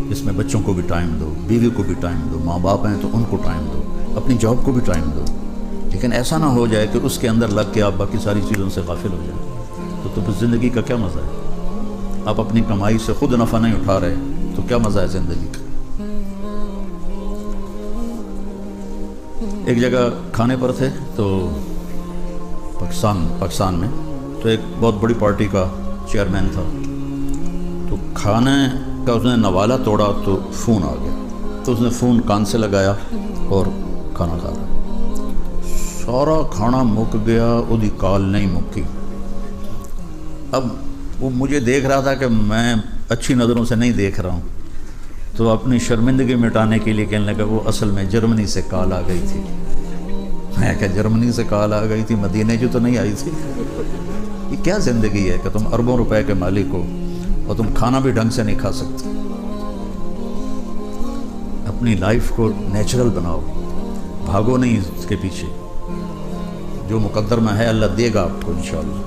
جس میں بچوں کو بھی ٹائم دو، بیوی کو بھی ٹائم دو، ماں باپ ہیں تو ان کو ٹائم دو، اپنی جاب کو بھی ٹائم دو، لیکن ایسا نہ ہو جائے کہ اس کے اندر لگ کے آپ باقی ساری چیزوں سے غافل ہو جائیں، تو پھر زندگی کا کیا مزہ ہے؟ آپ اپنی کمائی سے خود نفع نہیں اٹھا رہے تو کیا مزہ ہے زندگی کا؟ ایک جگہ کھانے پر تھے تو پاکستان میں، تو ایک بہت بڑی پارٹی کا چیئرمین تھا، تو کھانے کا اس نے نوالا توڑا تو فون آ گیا، تو اس نے فون کان سے لگایا اور کھانا کھا رہا، سارا کھانا مک گیا، وہ کال نہیں مکی۔ اب وہ مجھے دیکھ رہا تھا کہ میں اچھی نظروں سے نہیں دیکھ رہا ہوں، تو اپنی شرمندگی مٹانے کے لیے کہنے لگا وہ اصل میں جرمنی سے کال آ گئی تھی۔ میں کہا جرمنی سے کال آ گئی تھی، مدینے جو تو نہیں آئی تھی؟ یہ کیا زندگی ہے کہ تم اربوں روپے کے مالک ہو اور تم کھانا بھی ڈھنگ سے نہیں کھا سکتے؟ اپنی لائف کو نیچرل بناؤ، بھاگو نہیں اس کے پیچھے، جو مقدر میں ہے اللہ دے گا آپ کو انشاءاللہ۔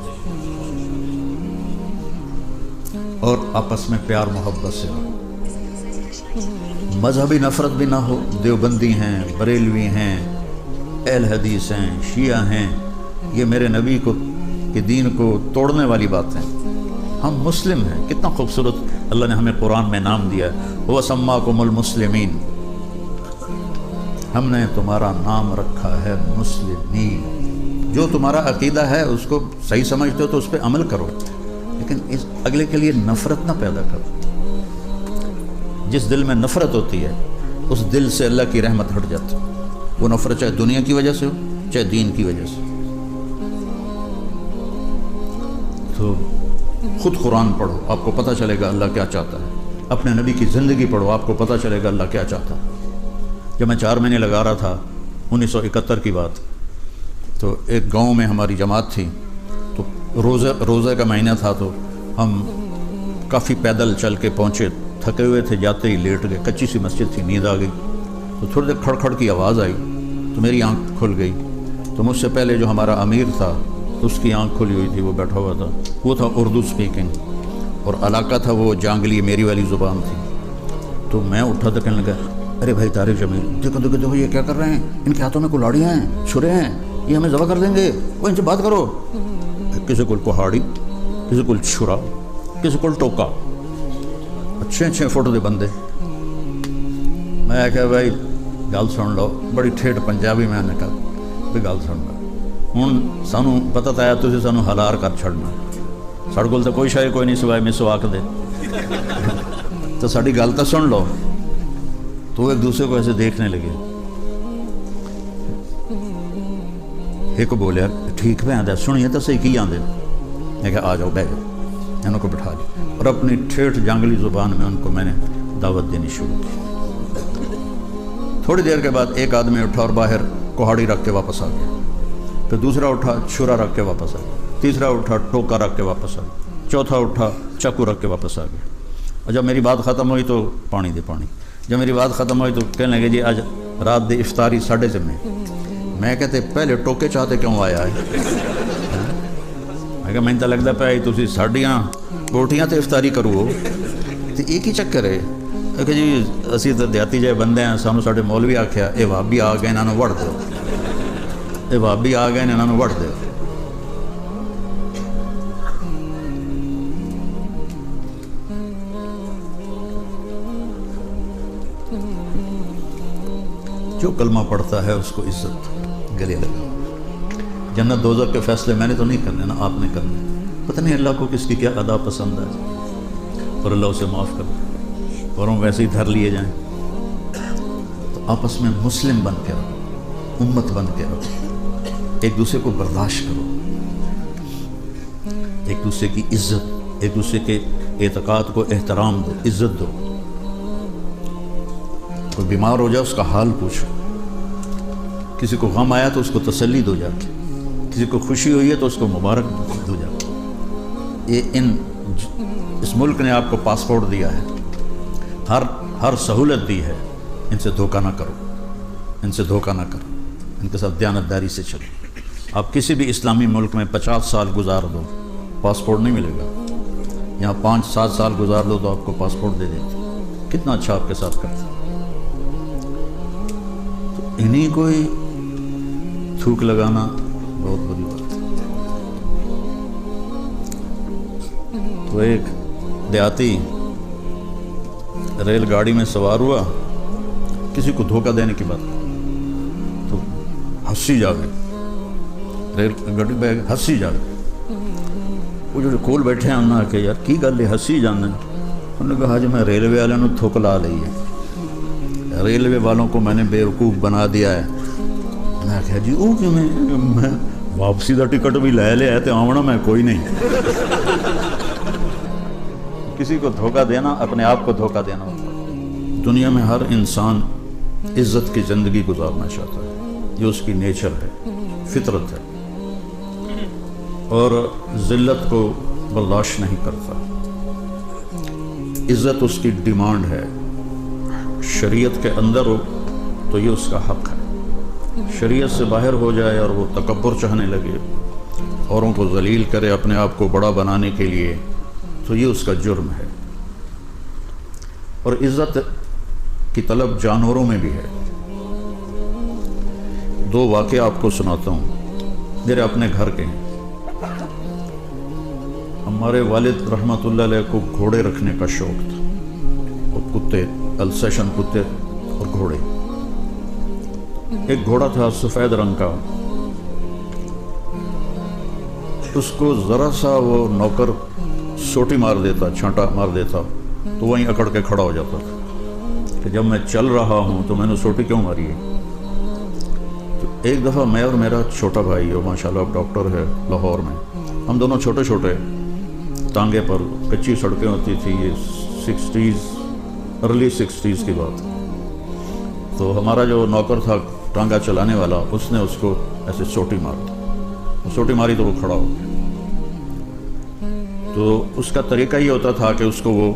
اور آپس میں پیار محبت سے ہو، مذہبی نفرت بھی نہ ہو۔ دیوبندی ہیں، بریلوی ہیں، اہل حدیث ہیں، شیعہ ہیں، یہ میرے نبی کے دین کو توڑنے والی بات ہے۔ ہم مسلم ہیں، کتنا خوبصورت اللہ نے ہمیں قرآن میں نام دیا ہے، وَسَمَّاكُمُ الْمُسْلِمِينَ، ہم نے تمہارا نام رکھا ہے مسلمین۔ جو تمہارا عقیدہ ہے اس کو صحیح سمجھتے ہو تو اس پہ عمل کرو، لیکن اس اگلے کے لیے نفرت نہ پیدا کرو۔ جس دل میں نفرت ہوتی ہے اس دل سے اللہ کی رحمت ہٹ جاتی ہے، وہ نفرت چاہے دنیا کی وجہ سے ہو چاہے دین کی وجہ سے۔ تو خود قرآن پڑھو، آپ کو پتہ چلے گا اللہ کیا چاہتا ہے۔ اپنے نبی کی زندگی پڑھو، آپ کو پتہ چلے گا اللہ کیا چاہتا ہے۔ جب میں 4 مہینے لگا رہا تھا 1971 کی بات، تو ایک گاؤں میں ہماری جماعت تھی، تو روزہ کا مہینہ تھا، تو ہم کافی پیدل چل کے پہنچے، تھکے ہوئے تھے، جاتے ہی لیٹ گئے، کچی سی مسجد تھی، نیند آ گئی۔ تو تھوڑی دیر کھڑ کی آواز آئی تو میری آنکھ کھل گئی۔ تو مجھ سے پہلے جو ہمارا امیر تھا اس کی آنکھ کھلی ہوئی تھی، وہ بیٹھا ہوا تھا، وہ تھا اردو سپیکنگ، اور علاقہ تھا وہ جانگلی، میری والی زبان تھی۔ تو میں اٹھا تو کہنے لگا، ارے بھائی طارق جمیل، دیکھو دیکھو دیکھو یہ کیا کر رہے ہیں، ان کے ہاتھوں میں کلاڑیاں ہیں، چھرے ہیں، یہ ہمیں ذبح کر دیں گے، وہ ان سے بات کرو۔ کسی کو کہاڑی، کسی کو چھرا، کسی کو ٹوکا، اچھے فوٹو دے بندے۔ میں کہا بھائی گل سن لو، بڑی ٹھیٹ پنجابی میں نے کہا بھی گل سن لو، ہوں سانوں پتہ تو ہے تسی سانوں ہلار کر چھڑنا، ساڈے کول تو کوئی شے کوئی نہیں سوائے مسواک دے، تو ساڈی گل تو سن لو۔ تو وہ ایک دوسرے کو ایسے دیکھنے لگے۔ ایک بولیا ٹھیک پہ آدھا، سنیے تو صحیح کی آدھے۔ میں کہا آ جاؤ بہ جاؤ، انہوں کو بٹھا لیا، اور اپنی ٹھیٹھ جانگلی زبان میں ان کو میں نے دعوت دینی شروع کی۔ تھوڑی دیر کے بعد ایک آدمی اٹھا اور باہر کوہاڑی رکھ کے واپس آ گیا، پھر دوسرا اٹھا چھرا رکھ کے واپس آ گیا، تیسرا اٹھا ٹوکا رکھ کے واپس آ گیا، چوتھا اٹھا چاقو رکھ کے واپس آ گیا۔ اور جب میری بات ختم ہوئی تو پانی دے پانی، جب میری بات ختم ہوئی تو کہنے لگے جی آج رات دی افطاری ساڈے ذمے۔ میں کہتے پہلے ٹوکے چاہتے کیوں آیا ہے؟ میں کہا میں تو لگتا پیا تسی ساڈیاں بوٹیاں تے افطاری کرو، تو ایک ہی چکر ہے کہ جی اسی تو دیہاتی جائے بندے ہیں، سانوں ساڈے مولوی آکھیا اے بھابی آ گئے انہاں نوں وڑ دیو، اے بھابی آ گئے انہاں نوں وڑ دیو۔ جو کلمہ پڑھتا ہے اس کو عزت گلے لگا۔ جنت دوزخ کے فیصلے میں نے تو نہیں کرنے، نا آپ نے کرنے۔ پتہ نہیں اللہ کو کس کی کیا ادا پسند ہے، اور اللہ اسے معاف کر دے، اور ہم ویسے ہی دھر لیے جائیں۔ تو آپس میں مسلم بن کے رہو، امت بن کے رہو، ایک دوسرے کو برداشت کرو، ایک دوسرے کی عزت، ایک دوسرے کے اعتقاد کو احترام دو، عزت دو۔ کوئی بیمار ہو جائے اس کا حال پوچھو، کسی کو غم آیا تو اس کو تسلی دو جا کے، کسی کو خوشی ہوئی ہے تو اس کو مبارک دو جا کے۔ یہ اس ملک نے آپ کو پاسپورٹ دیا ہے، ہر سہولت دی ہے، ان سے دھوکہ نہ کرو، ان سے دھوکہ نہ کرو، ان کے ساتھ دیانتداری سے چلو۔ آپ کسی بھی اسلامی ملک میں 50 سال گزار دو، پاسپورٹ نہیں ملے گا۔ یہاں 5-7 سال گزار دو تو آپ کو پاسپورٹ دے دیتے۔ کتنا اچھا آپ کے ساتھ کرتے۔ انہیں کوئی تھوک لگانا بہت بری بات ہے۔ تو ایک دیہاتی ریل گاڑی میں سوار ہوا، کسی کو دھوکہ دینے کی بات، تو ہنسی جاوے، ریل گاڑی پہ ہنسی جاوے۔ وہ جو کول بیٹھے ہیں انہوں نے کہا یار کی گل ہے ہنسی جانے؟ انہوں نے کہا جی میں ریلوے والوں نے تھوک لا لی ہے، ریلوے والوں کو میں نے بیوقوف بنا دیا ہے۔ میں کہا جی وہ کیوں میں واپسی کا ٹکٹ بھی لے لیا ہے تو آونا میں کوئی نہیں۔ کسی کو دھوکہ دینا اپنے آپ کو دھوکہ دینا ہوتا ہے۔ دنیا میں ہر انسان عزت کی زندگی گزارنا چاہتا ہے، یہ اس کی نیچر ہے، فطرت ہے، اور ذلت کو برداشت نہیں کرتا۔ عزت اس کی ڈیمانڈ ہے، شریعت کے اندر ہو تو یہ اس کا حق ہے، شریعت سے باہر ہو جائے اور وہ تکبر چاہنے لگے، اوروں کو ذلیل کرے اپنے آپ کو بڑا بنانے کے لیے، تو یہ اس کا جرم ہے۔ اور عزت کی طلب جانوروں میں بھی ہے۔ 2 واقعہ آپ کو سناتا ہوں، میرے اپنے گھر کے ہیں۔ ہمارے والد رحمۃ اللہ علیہ کو گھوڑے رکھنے کا شوق تھا، اور کتے، السیشن کتے اور گھوڑے۔ ایک گھوڑا تھا سفید رنگ کا، اس کو ذرا سا وہ نوکر سوٹی مار دیتا، چھانٹا مار دیتا تو وہیں اکڑ کے کھڑا ہو جاتا تھا کہ جب میں چل رہا ہوں تو میں نے سوٹی کیوں ماری ہے۔ تو ایک دفعہ میں اور میرا چھوٹا بھائی جو ماشاءاللہ اب ڈاکٹر ہے لاہور میں، ہم دونوں چھوٹے چھوٹے ٹانگے پر، کچی سڑکیں ہوتی تھی، یہ ارلی 60s کی بات۔ تو ہمارا جو نوکر تھا ٹانگا چلانے والا، اس نے اس کو ایسے سوٹی ماری تو وہ کھڑا ہو گیا۔ تو اس کا طریقہ یہ ہوتا تھا کہ اس کو وہ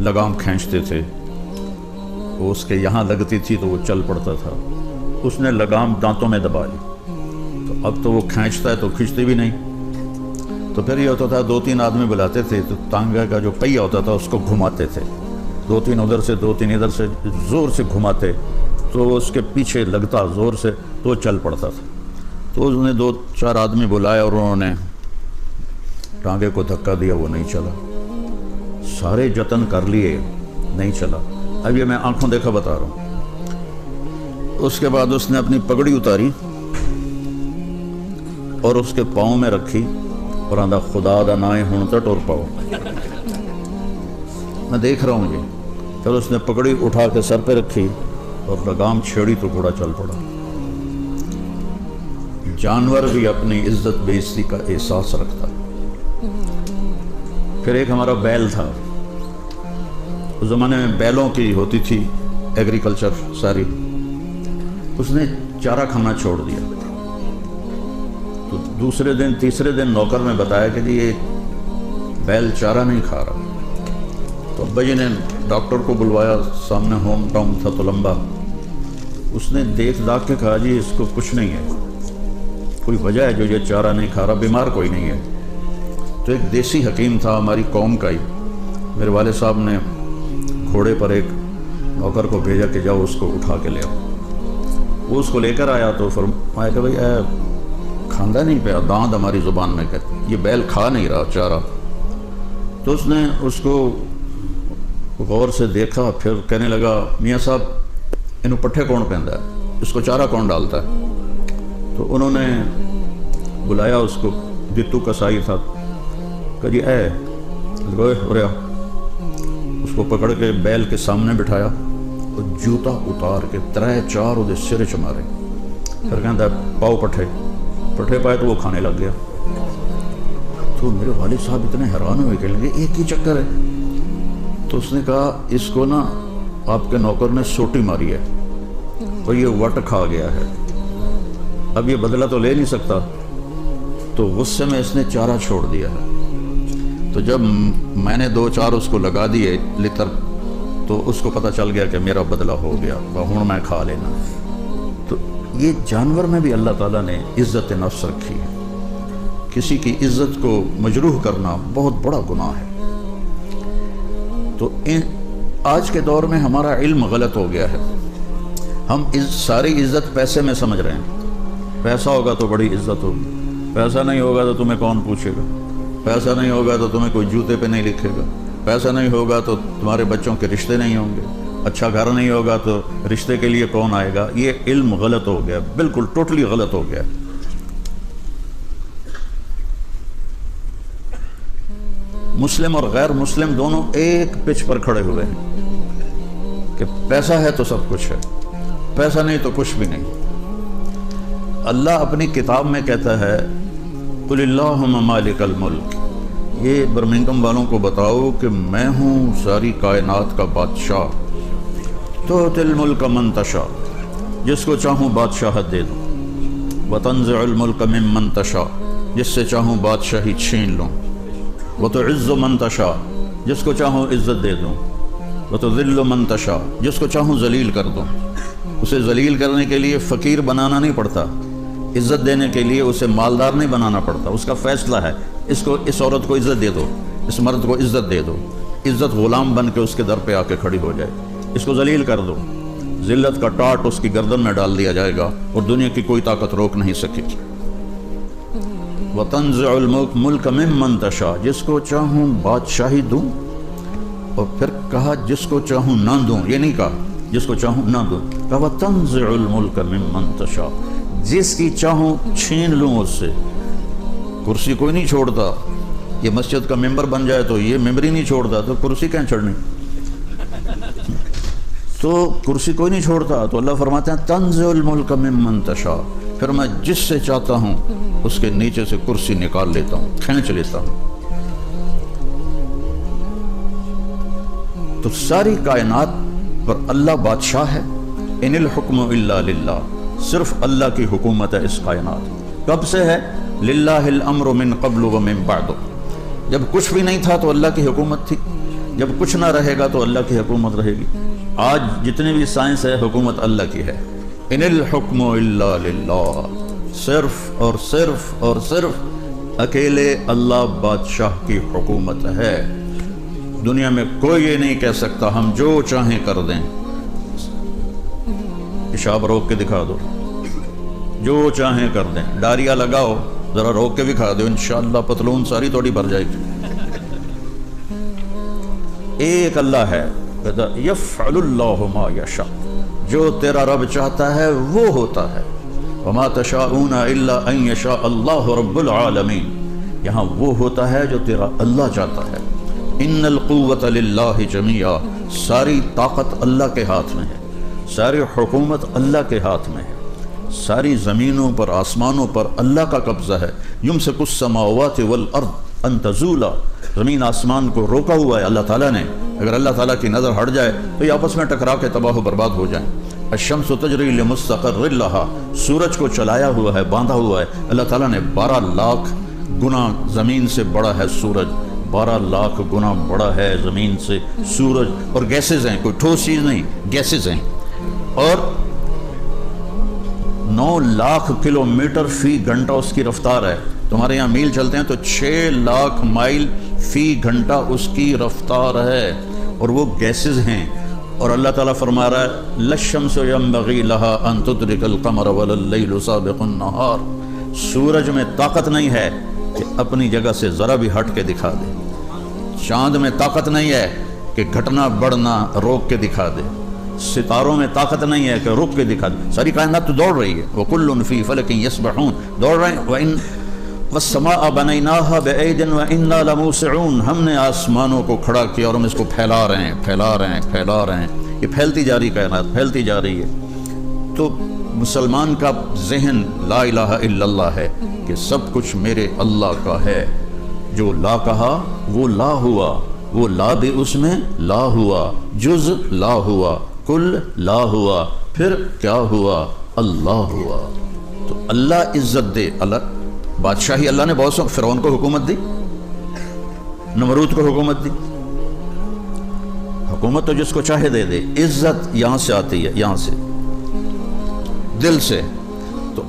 لگام کھینچتے تھے، وہ اس کے یہاں لگتی تھی تو وہ چل پڑتا تھا۔ اس نے لگام دانتوں میں دبا لی، تو اب تو وہ کھینچتا ہے تو کھینچتی بھی نہیں۔ تو پھر یہ ہوتا تھا 2-3 آدمی بلاتے تھے تو ٹانگا کا جو پہیہ ہوتا تھا اس کو گھماتے تھے، 2-3 ادھر سے 2-3 ادھر سے، زور سے گھماتے تو وہ اس کے پیچھے لگتا زور سے تو وہ چل پڑتا تھا۔ تو اس نے 2-4 آدمی بلائے اور انہوں نے ٹانگے کو دھکا دیا، وہ نہیں چلا۔ سارے جتن کر لیے، نہیں چلا۔ اب یہ میں آنکھوں دیکھا بتا رہا ہوں۔ اس کے بعد اس نے اپنی پگڑی اتاری اور اس کے پاؤں میں رکھی اور آندھا خدا دا نائیں ہون تے ٹور پاؤ۔ میں دیکھ رہا ہوں یہ۔ پھر اس نے پگڑی اٹھا کے سر پہ رکھی اور لگام چھیڑی تو گھوڑا چل پڑا۔ جانور بھی اپنی عزت بے عزتی کا احساس رکھتا۔ پھر ایک ہمارا بیل تھا، اس زمانے میں بیلوں کی ہوتی تھی ایگریکلچر ساری، اس نے چارہ کھانا چھوڑ دیا۔ تو دوسرے دن تیسرے دن نوکر نے بتایا کہ جی یہ بیل چارہ نہیں کھا رہا۔ تو ابا جی نے ڈاکٹر کو بلوایا، سامنے ہوم ٹاؤن تھا تو لمبا، اس نے دیکھ داکھ کے کہا جی اس کو کچھ نہیں ہے، کوئی وجہ ہے جو یہ چارہ نہیں کھا رہا، بیمار کوئی نہیں ہے۔ تو ایک دیسی حکیم تھا ہماری قوم کا ہی، میرے والد صاحب نے گھوڑے پر ایک نوکر کو بھیجا کہ جاؤ اس کو اٹھا کے لے آؤ۔ وہ اس کو لے کر آیا تو فرمایا کہ بھائی کھاندہ نہیں پیا، داند ہماری زبان میں کہتے، یہ بیل کھا نہیں رہا چارہ۔ تو اس نے اس کو غور سے دیکھا، پھر کہنے لگا میاں صاحب انہوں پٹھے کون پہندا ہے، اس کو چارہ کون ڈالتا ہے؟ تو انہوں نے بلایا اس کو، جتو کسائی تھا، کہ جی اے گوئے ہو اس کو پکڑ کے بیل کے سامنے بٹھایا اور جوتا اتار کے 3-4 وہ سرے چ مارے۔ پھر کہتا ہے پاؤ پٹھے پائے تو وہ کھانے لگ گیا۔ تو میرے والد صاحب اتنے حیران ہوئے کہ لگے ایک ہی چکر ہے۔ تو اس نے کہا اس کو نا آپ کے نوکر نے سوٹی ماری ہے اور یہ وٹ کھا گیا ہے، اب یہ بدلہ تو لے نہیں سکتا، تو غصے میں اس نے چارہ چھوڑ دیا ہے۔ تو جب میں نے 2-4 اس کو لگا دیے لتر تو اس کو پتہ چل گیا کہ میرا بدلہ ہو گیا، ہوں میں کھا لینا۔ تو یہ جانور میں بھی اللہ تعالیٰ نے عزت نفس رکھی ہے۔ کسی کی عزت کو مجروح کرنا بہت بڑا گناہ ہے۔ تو آج کے دور میں ہمارا علم غلط ہو گیا ہے، ہم ساری عزت پیسے میں سمجھ رہے ہیں۔ پیسہ ہوگا تو بڑی عزت ہوگی، پیسہ نہیں ہوگا تو تمہیں کون پوچھے گا، پیسہ نہیں ہوگا تو تمہیں کوئی جوتے پہ نہیں لکھے گا، پیسہ نہیں ہوگا تو تمہارے بچوں کے رشتے نہیں ہوں گے، اچھا گھر نہیں ہوگا تو رشتے کے لیے کون آئے گا۔ یہ علم غلط ہو گیا، بالکل ٹوٹلی غلط ہو گیا۔ مسلم اور غیر مسلم دونوں ایک پچ پر کھڑے ہوئے ہیں کہ پیسہ ہے تو سب کچھ ہے، پیسہ نہیں تو کچھ بھی نہیں۔ اللہ اپنی کتاب میں کہتا ہے قل اللہم مالک الملک، یہ برمنگم والوں کو بتاؤ کہ میں ہوں ساری کائنات کا بادشاہ، تؤتی الملک من تشاء، جس کو چاہوں بادشاہت دے دوں، وتنزع الملک ممن تشاء، جس سے چاہوں بادشاہی چھین لوں، وتعز من تشاء، جس کو چاہوں عزت دے دوں، وتذل من تشاء، جس کو چاہوں ذلیل کر دوں۔ اسے ذلیل کرنے کے لیے فقیر بنانا نہیں پڑتا، عزت دینے کے لیے اسے مالدار نہیں بنانا پڑتا، اس کا فیصلہ ہے اس عورت کو عزت دے دو، اس مرد کو عزت دے دو، عزت غلام بن کے اس کے در پہ آ کے کھڑی ہو جائے، اس کو ذلیل کر دو، ذلت کا ٹاٹ اس کی گردن میں ڈال دیا جائے گا اور دنیا کی کوئی طاقت روک نہیں سکے گی۔ وَتَنزِعُ الْمُلْكَ مِمَّنْ تَشَاءُ، جس کو چاہوں بادشاہی دوں، اور پھر کہا جس کو چاہوں نہ دوں، یہ نہیں کہا جس کو چاہوں نہ دوں، کہا وَتَنزِعُ الْمُلْكَ مِمَّنْ تَشَاءُ، جس کی چاہوں چھین لوں اس سے۔ کرسی کوئی نہیں چھوڑتا، یہ مسجد کا ممبر بن جائے تو یہ ممبر ہی نہیں چھوڑتا تو کرسی کہیں چھڑنی؟ تو کرسی کوئی نہیں چھوڑتا. تو اللہ فرماتے ہیں تنزع الملک ممن تشاء، پھر میں جس سے چاہتا ہوں اس کے نیچے سے کرسی نکال لیتا ہوں، کھینچ لیتا ہوں. تو ساری کائنات پر اللہ بادشاہ ہے. ان الحکم الا للہ، صرف اللہ کی حکومت ہے اس کائنات. کب سے ہے؟ للہ الامر من قبل ومن بعد. جب کچھ بھی نہیں تھا تو اللہ کی حکومت تھی، جب کچھ نہ رہے گا تو اللہ کی حکومت رہے گی. آج جتنی بھی سائنس ہے حکومت اللہ کی ہے. ان الحکم الا للہ، صرف اور صرف اور صرف اکیلے اللہ بادشاہ کی حکومت ہے. دنیا میں کوئی یہ نہیں کہہ سکتا ہم جو چاہیں کر دیں. پیشاب روک کے دکھا دو، جو چاہیں کر دیں. ڈاریا لگاؤ، ذرا روک کے دکھا دو، انشاءاللہ پتلون ساری تھوڑی بھر جائے گی. ایک اللہ ہے، یفعل اللہ ما یشاء، جو تیرا رب چاہتا ہے وہ ہوتا ہے. وما تشاءون الا ان یشاء اللہ رب العالمین، یہاں وہ ہوتا ہے جو تیرا اللہ چاہتا ہے. ان القوۃ للہ جمیعا، ساری طاقت اللہ کے ہاتھ میں ہے، ساری حکومت اللہ کے ہاتھ میں ہے. ساری زمینوں پر آسمانوں پر اللہ کا قبضہ ہے. یمسک السماوات والارض ان تزولا، زمین آسمان کو روکا ہوا ہے اللہ تعالیٰ نے. اگر اللہ تعالیٰ کی نظر ہٹ جائے تو یہ آپس میں ٹکرا کے تباہ و برباد ہو جائیں. الشمس تجری لمستقر لہا، سورج کو چلایا ہوا ہے، باندھا ہوا ہے اللہ تعالیٰ نے. 12 لاکھ گنا زمین سے بڑا ہے سورج، 12 لاکھ گنا بڑا ہے زمین سے سورج. اور گیسز ہیں، کوئی ٹھوس چیز نہیں، گیسز ہیں. اور 9 لاکھ کلومیٹر فی گھنٹہ اس کی رفتار ہے. تمہارے یہاں میل چلتے ہیں تو 6 لاکھ مائل فی گھنٹہ اس کی رفتار ہے، اور وہ گیسز ہیں. اور اللہ تعالیٰ فرما رہا ہے للشمس ينبغي لها ان تدرك القمر ولا الليل سابق النهار، سورج میں طاقت نہیں ہے کہ اپنی جگہ سے ذرا بھی ہٹ کے دکھا دے. چاند میں طاقت نہیں ہے کہ گھٹنا بڑھنا روک کے دکھا دے. ستاروں میں طاقت نہیں ہے کہ رک کے دکھا دے. ساری کائنات تو دوڑ رہی ہے. وَكُلٌّ فِي فَلَكٍ يَسْبَحُونَ، دوڑ رہے ہیں. وَالسَّمَاءَ بَنَيْنَاهَا بِأَيْدٍ وَإِنَّا لَمُوسِعُونَ، ہم نے آسمانوں کو کھڑا کیا اور ہم اس کو پھیلا رہے ہیں پھیلا رہے ہیں پھیلا رہے ہیں. یہ پھیلتی جا رہی کائنات، پھیلتی جا رہی ہے. تو مسلمان کا ذہن لا الہ الا اللہ ہے کہ سب کچھ میرے اللہ کا ہے. جو لا کہا وہ لا ہوا، وہ لا بھی اس میں لا ہوا، جز لا ہوا، کل لا ہوا، پھر کیا ہوا؟ اللہ ہوا. تو اللہ عزت دے. اللہ بادشاہی اللہ نے بہت سو، فرعون کو حکومت دی، نمرود کو حکومت دی. حکومت تو جس کو چاہے دے دے. عزت یہاں سے آتی ہے، یہاں سے، دل سے. تو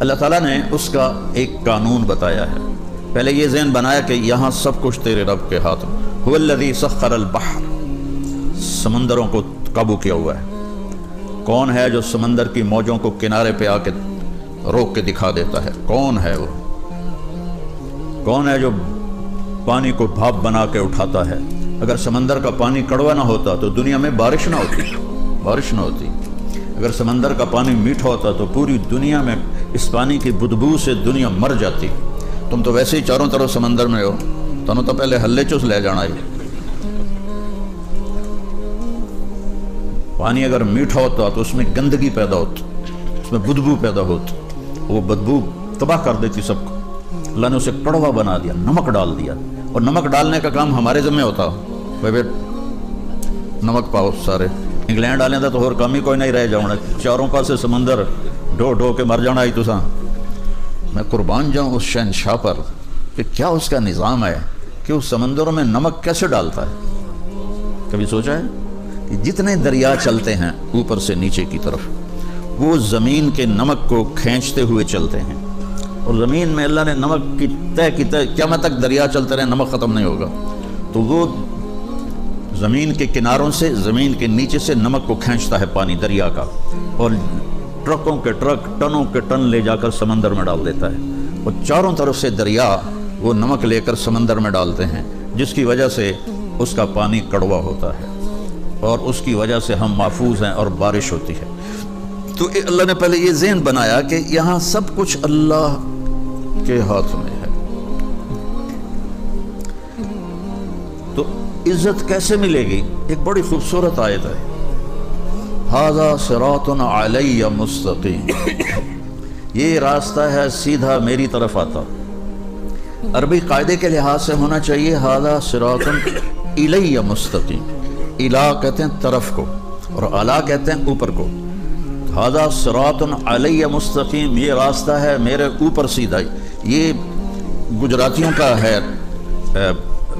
اللہ تعالیٰ نے اس کا ایک قانون بتایا ہے. پہلے یہ ذہن بنایا کہ یہاں سب کچھ تیرے رب کے ہاتھ میں. هو الذی سخر البحر، سمندروں کو قابو کیا ہوا ہے. کون ہے جو سمندر کی موجوں کو کنارے پہ آ کے روک کے دکھا دیتا ہے؟ کون ہے وہ؟ کون ہے جو پانی کو بھاپ بنا کے اٹھاتا ہے؟ اگر سمندر کا پانی کڑوا نہ ہوتا تو دنیا میں بارش نہ ہوتی، بارش نہ ہوتی. اگر سمندر کا پانی میٹھا ہوتا تو پوری دنیا میں اس پانی کی بدبو سے دنیا مر جاتی. تم تو ویسے ہی چاروں طرف سمندر میں ہو، تمہیں تو پہلے ہلے چوس لے جانا ہے. پانی اگر میٹھا ہوتا تو اس میں گندگی پیدا ہوتی، اس میں بدبو پیدا ہوتی، وہ بدبو تباہ کر دیتی سب کو. اللہ نے اسے کڑوا بنا دیا، نمک ڈال دیا. اور نمک ڈالنے کا کام ہمارے ذمہ ہوتا، بھائی بیٹ نمک پاؤ سارے. انگلینڈ آنے دا تو اور کام ہی کوئی نہیں رہ جاؤں، چاروں پاسے سمندر ڈھو ڈھو کے مر جانا ہی تو سا. میں قربان جاؤں اس شہنشاہ پر کہ کیا اس کا نظام ہے کہ اس سمندروں میں نمک کیسے ڈالتا ہے. کبھی سوچا ہے کہ جتنے دریا چلتے ہیں اوپر سے نیچے کی طرف، وہ زمین کے نمک کو کھینچتے ہوئے چلتے ہیں. اور زمین میں اللہ نے نمک کی تہ قیامت تک دریا چلتے رہے، نمک ختم نہیں ہوگا. تو وہ زمین کے کناروں سے، زمین کے نیچے سے نمک کو کھینچتا ہے پانی دریا کا، اور ٹرکوں کے ٹرک، ٹنوں کے ٹن لے جا کر سمندر میں ڈال دیتا ہے. اور چاروں طرف سے دریا وہ نمک لے کر سمندر میں ڈالتے ہیں، جس کی وجہ سے اس کا پانی کڑوا ہوتا ہے، اور اس کی وجہ سے ہم محفوظ ہیں اور بارش ہوتی ہے. تو اللہ نے پہلے یہ ذہن بنایا کہ یہاں سب کچھ اللہ کے ہاتھ میں ہے. عزت کیسے ملے گی؟ ایک بڑی خوبصورت آیت ہے، ھذا صراط علی مستقیم، یہ راستہ ہے سیدھا میری طرف آتا۔ عربی قاعدے کے لحاظ سے ہونا چاہیے ھذا صراط الی مستقیم، الا کہتے ہیں طرف کو اور اعلیٰ کہتے ہیں اوپر کو۔ ھذا صراط علی مستقیم، یہ راستہ ہے میرے اوپر سیدھا۔ یہ گجراتیوں کا ہے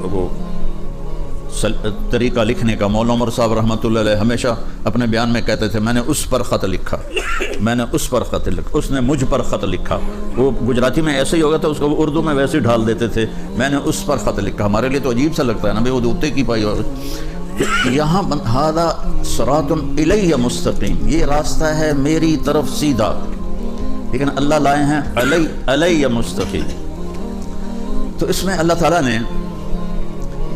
وہ طریقہ لکھنے کا۔ مولانا عمر صاحب رحمۃ اللہ علیہ ہمیشہ اپنے بیان میں کہتے تھے میں نے اس پر خط لکھا، میں نے اس پر خط لکھا، اس نے مجھ پر خط لکھا۔ وہ گجراتی میں ایسے ہی ہوگا تو اس کو اردو میں ویسے ہی ڈھال دیتے تھے، میں نے اس پر خط لکھا۔ ہمارے لیے تو عجیب سا لگتا ہے نا بھائی، وہ دوتے کی پائی۔ اور یہاں ھذا صراط الی مستقیم، یہ راستہ ہے میری طرف سیدھا، لیکن اللہ لائے ہیں علی مستقیم۔ تو اس میں اللہ تعالیٰ نے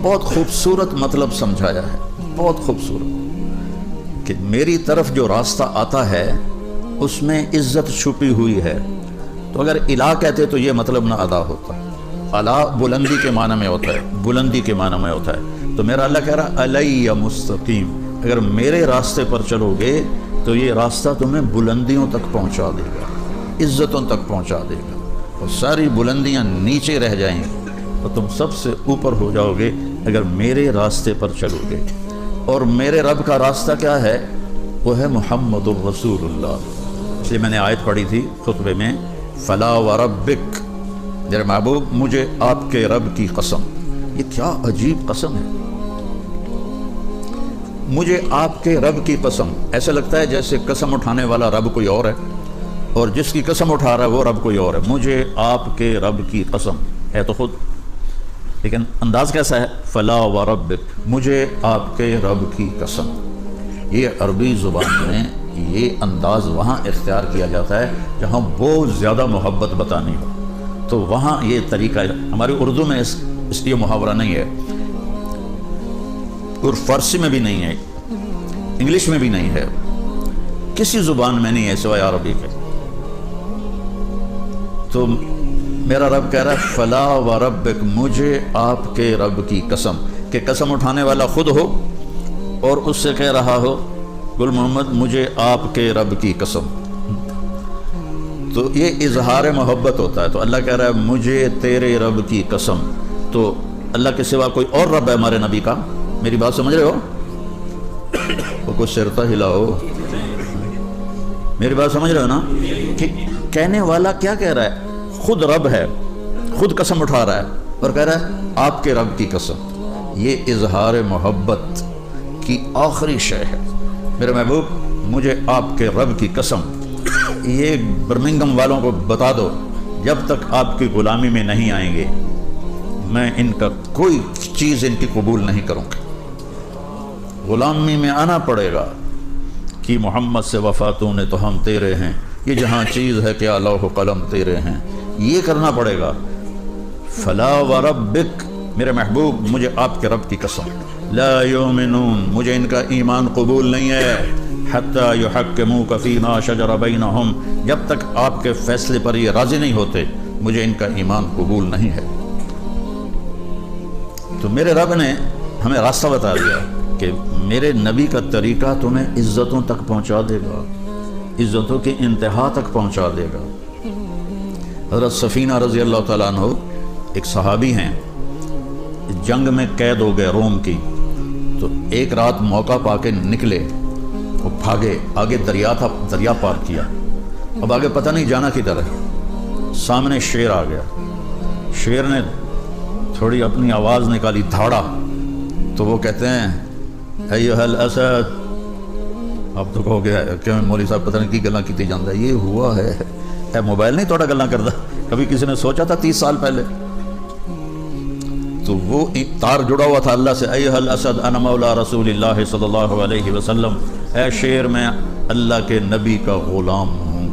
بہت خوبصورت مطلب سمجھایا ہے، بہت خوبصورت، کہ میری طرف جو راستہ آتا ہے اس میں عزت چھپی ہوئی ہے۔ تو اگر الہ کہتے تو یہ مطلب نہ ادا ہوتا۔ الہ بلندی کے معنی میں ہوتا ہے، بلندی کے معنی میں ہوتا ہے۔ تو میرا اللہ کہہ رہا علی مستقیم، اگر میرے راستے پر چلو گے تو یہ راستہ تمہیں بلندیوں تک پہنچا دے گا، عزتوں تک پہنچا دے گا، اور ساری بلندیاں نیچے رہ جائیں گی تو تم سب سے اوپر ہو جاؤ گے اگر میرے راستے پر چلو گے۔ اور میرے رب کا راستہ کیا ہے؟ وہ ہے محمد الرسول اللہ۔ اس لیے میں نے آیت پڑھی تھی خطبے میں، فلا وربک، میرے محبوب مجھے آپ کے رب کی قسم۔ یہ کیا عجیب قسم ہے، مجھے آپ کے رب کی قسم۔ ایسا لگتا ہے جیسے قسم اٹھانے والا رب کوئی اور ہے اور جس کی قسم اٹھا رہا ہے وہ رب کوئی اور ہے۔ مجھے آپ کے رب کی قسم، ہے تو خود، لیکن انداز کیسا ہے؟ فلا وربک، مجھے آپ کے رب کی قسم۔ یہ عربی زبان میں یہ انداز وہاں اختیار کیا جاتا ہے جہاں بہت زیادہ محبت بتانی ہو، تو وہاں یہ طریقہ ہے۔ ہماری اردو میں اس لیے محاورہ نہیں ہے، اور فارسی میں بھی نہیں ہے، انگلش میں بھی نہیں ہے، کسی زبان میں نہیں ہے سوائے عربی کے۔ تو میرا رب کہہ رہا ہے فلا وربک، مجھے آپ کے رب کی قسم، کہ قسم اٹھانے والا خود ہو اور اس سے کہہ رہا ہو گل محمد مجھے آپ کے رب کی قسم، تو یہ اظہار محبت ہوتا ہے۔ تو اللہ کہہ رہا ہے مجھے تیرے رب کی قسم۔ تو اللہ کے سوا کوئی اور رب ہے ہمارے نبی کا؟ میری بات سمجھ رہے ہو؟ وہ کچھ سرتا ہلاؤ، میری بات سمجھ رہے ہو نا؟ کہ کہنے والا کیا کہہ رہا ہے؟ خود رب ہے، خود قسم اٹھا رہا ہے اور کہہ رہا ہے آپ کے رب کی قسم۔ یہ اظہار محبت کی آخری شے ہے۔ میرے محبوب مجھے آپ کے رب کی قسم، یہ برمنگم والوں کو بتا دو جب تک آپ کی غلامی میں نہیں آئیں گے میں ان کا کوئی چیز ان کی قبول نہیں کروں گا۔ غلامی میں آنا پڑے گا کہ محمد سے وفاتوں نے تو ہم تیرے ہیں، یہ جہاں چیز ہے کیا لوح و قلم تیرے ہیں، یہ کرنا پڑے گا۔ فلا وربک، میرے محبوب مجھے آپ کے رب کی قسم، لا یؤمنون، مجھے ان کا ایمان قبول نہیں ہے، حتی یحکموک فیما شجر بینہم، جب تک آپ کے فیصلے پر یہ راضی نہیں ہوتے مجھے ان کا ایمان قبول نہیں ہے۔ تو میرے رب نے ہمیں راستہ بتا دیا کہ میرے نبی کا طریقہ تمہیں عزتوں تک پہنچا دے گا، عزتوں کی انتہا تک پہنچا دے گا۔ حضرت سفینہ رضی اللہ تعالیٰ عنہ ایک صحابی ہیں، جنگ میں قید ہو گئے روم کی، تو ایک رات موقع پا کے نکلے، وہ بھاگے، آگے دریا تھا، دریا پار کیا، اب آگے پتہ نہیں جانا کدھر ہے۔ سامنے شیر آ گیا، شیر نے تھوڑی اپنی آواز نکالی، دھاڑا، تو وہ کہتے ہیں ایھا الاسد، اب تو کہو گیا کہ مولوی صاحب پتہ نہیں کی گلاں کیتی جاندہ ہے، یہ ہوا ہے، اے موبائل نہیں توڑا گلاں کردہ، کبھی کسی نے سوچا تھا 30 سال پہلے؟ تو وہ تار جڑا ہوا تھا اللہ سے، ایھا الاسد انا مولا رسول اللہ صلی اللہ علیہ وسلم، اے شیر میں اللہ کے نبی کا غلام ہوں،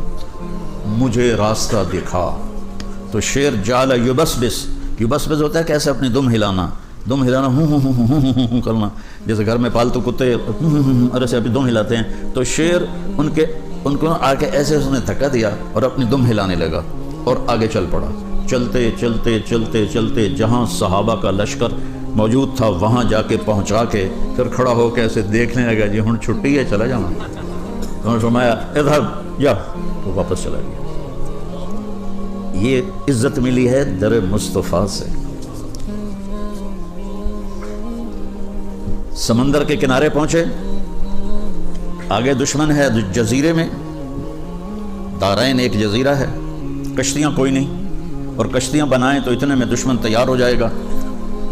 مجھے راستہ دکھا۔ تو شیر جعل یبسبس، یبسبس ہوتا ہے کیسے اپنی دم ہلانا ہوں کرنا، جیسے گھر میں پالتو کتے ایسے اپنی دم ہلاتے ہیں، تو شیر ان کو آ کے ایسے اس نے دھکا دیا اور اپنی دم ہلانے لگا اور آگے چل پڑا۔ چلتے چلتے چلتے چلتے جہاں صحابہ کا لشکر موجود تھا وہاں جا کے پہنچا کے پھر کھڑا ہو کے ایسے دیکھنے لگا جی ہن چھٹی ہے چلا جانا. انہوں نے فرمایا اذهب جا، تو واپس چلا گیا. یہ عزت ملی ہے در مصطفیٰ سے. سمندر کے کنارے پہنچے، آگے دشمن ہے جزیرے میں، دارین ایک جزیرہ ہے، کشتیاں کوئی نہیں، اور کشتیاں بنائیں تو اتنے میں دشمن تیار ہو جائے گا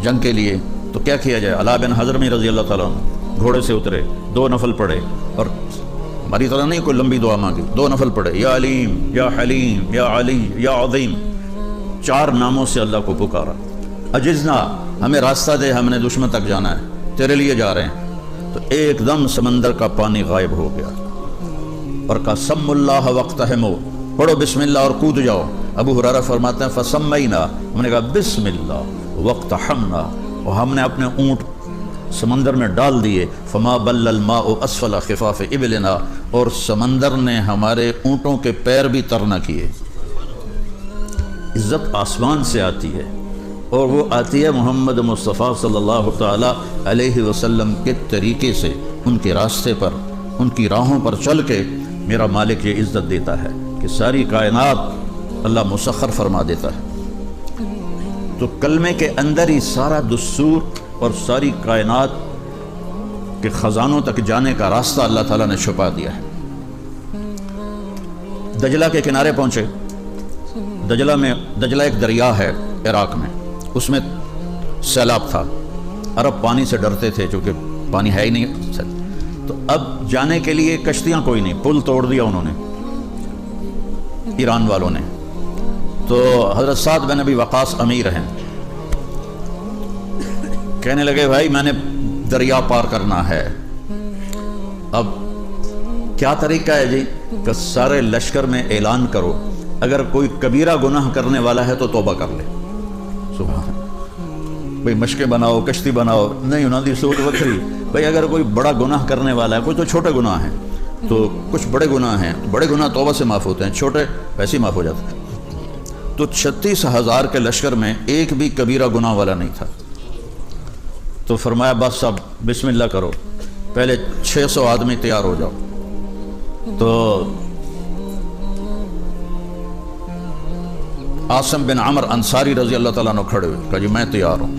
جنگ کے لیے. تو کیا کیا جائے؟ علا بن حضرمی رضی اللہ تعالیٰ عنہ گھوڑے سے اترے، 2 نفل پڑھے، اور ہماری طرح نہیں کوئی لمبی دعا مانگی، 2 نفل پڑھے، یا علیم یا حلیم یا علی یا عظیم، 4 ناموں سے اللہ کو پکارا. اجزنا، ہمیں راستہ دے، ہم نے دشمن تک جانا ہے، تیرے لیے جا رہے ہیں. تو ایک دم سمندر کا پانی غائب ہو گیا اور کہا سم اللہ وقتہمو، پڑھو بسم اللہ اور کود جاؤ. ابو ہریرہ فرماتے ہیں فسمینا، ہم نے کہا بسم اللہ وقتحمنا، اور ہم نے اپنے اونٹ سمندر میں ڈال دیے. فما بل الماء اسفل خفاف ابلنا، اور سمندر نے ہمارے اونٹوں کے پیر بھی تر نہ کیے. عزت آسمان سے آتی ہے، اور وہ آتی ہے محمد مصطفیٰ صلی اللہ تعالیٰ علیہ وسلم کے طریقے سے، ان کے راستے پر، ان کی راہوں پر چل کے. میرا مالک یہ عزت دیتا ہے کہ ساری کائنات اللہ مسخر فرما دیتا ہے. تو کلمے کے اندر ہی سارا دستور اور ساری کائنات کے خزانوں تک جانے کا راستہ اللہ تعالیٰ نے چھپا دیا ہے. دجلہ کے کنارے پہنچے. دجلہ ایک دریا ہے عراق میں، اس میں سیلاب تھا. عرب پانی سے ڈرتے تھے چونکہ پانی ہے ہی نہیں. تو اب جانے کے لیے کشتیاں کوئی نہیں، پل توڑ دیا انہوں نے ایران والوں نے. تو حضرت سعد بن ابی وقاص امیر ہیں، کہنے لگے بھائی میں نے دریا پار کرنا ہے. اب کیا طریقہ ہے جی؟ کہ سارے لشکر میں اعلان کرو اگر کوئی کبیرہ گناہ کرنے والا ہے تو توبہ کر لے. سبحان بھئی مشقیں بناؤ، کشتی بناؤ، نہیں انہوں نے سوچ وکری. بھئی اگر کوئی بڑا گناہ کرنے والا ہے، کوئی تو چھوٹے گناہ ہیں، تو کچھ بڑے گناہ ہیں، بڑے گناہ توبہ سے معاف ہوتے ہیں، چھوٹے ویسے ہی معاف ہو جاتے ہیں. تو 36,000 کے لشکر میں ایک بھی کبیرہ گناہ والا نہیں تھا. تو فرمایا بس اب بسم اللہ کرو، پہلے 600 آدمی تیار ہو جاؤ. تو عاصم بن عمر انصاری رضی اللہ تعالیٰ عنہ کھڑے ہوئے، کہا جی میں تیار ہوں.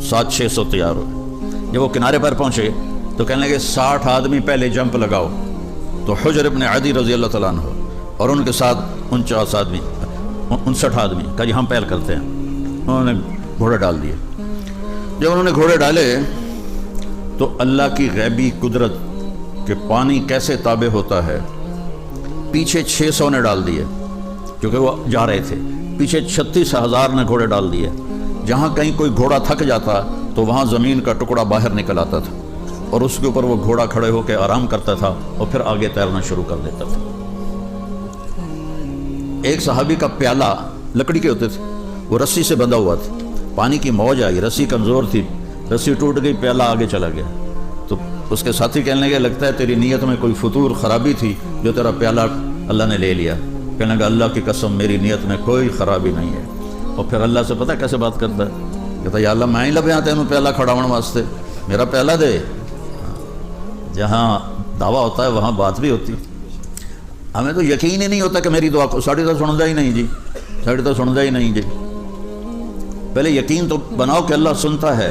600 تیار ہوئے. جب وہ کنارے پر پہنچے تو کہنے لگے 60 آدمی پہلے جمپ لگاؤ. تو حجر ابن عدی رضی اللہ تعالیٰ عنہ اور ان کے ساتھ 59 آدمی، 59 آدمی، کہا جی ہم پہل کرتے ہیں. انہوں نے گھوڑے ڈال دیے. جب انہوں نے گھوڑے ڈالے تو اللہ کی غیبی قدرت کہ پانی کیسے تابع ہوتا ہے، پیچھے 600 نے ڈال دیے کیونکہ وہ جا رہے تھے، پیچھے 36,000 نے گھوڑے ڈال دیے. جہاں کہیں کوئی گھوڑا تھک جاتا تو وہاں زمین کا ٹکڑا باہر نکل آتا تھا اور اس کے اوپر وہ گھوڑا کھڑے ہو کے آرام کرتا تھا اور پھر آگے تیرنا شروع کر دیتا تھا. ایک صحابی کا پیالہ لکڑی کے ہوتے تھے، وہ رسی سے بندھا ہوا تھا. پانی کی موج آئی، رسی کمزور تھی، رسی ٹوٹ گئی، پیالہ آگے چلا گیا. تو اس کے ساتھی کہنے لگے لگتا ہے تیری نیت میں کوئی فطور خرابی تھی جو تیرا پیالہ اللہ نے لے لیا. کہنے لگا اللہ کی قسم میری نیت میں کوئی خرابی نہیں ہے. اور پھر اللہ سے پتہ کیسے بات کرتا ہے، کہتا ہے یا اللہ میں ہی لبے آتے ہیں پیالہ کھڑاؤن واسطے، میرا پیالہ دے. جہاں دعویٰ ہوتا ہے وہاں بات بھی ہوتی ہے. ہمیں تو یقین ہی نہیں ہوتا کہ میری دعا کو ساڑی تو سندا ہی نہیں جی، ساڑی تو سندا ہی نہیں جی. پہلے یقین تو بناؤ کہ اللہ سنتا ہے.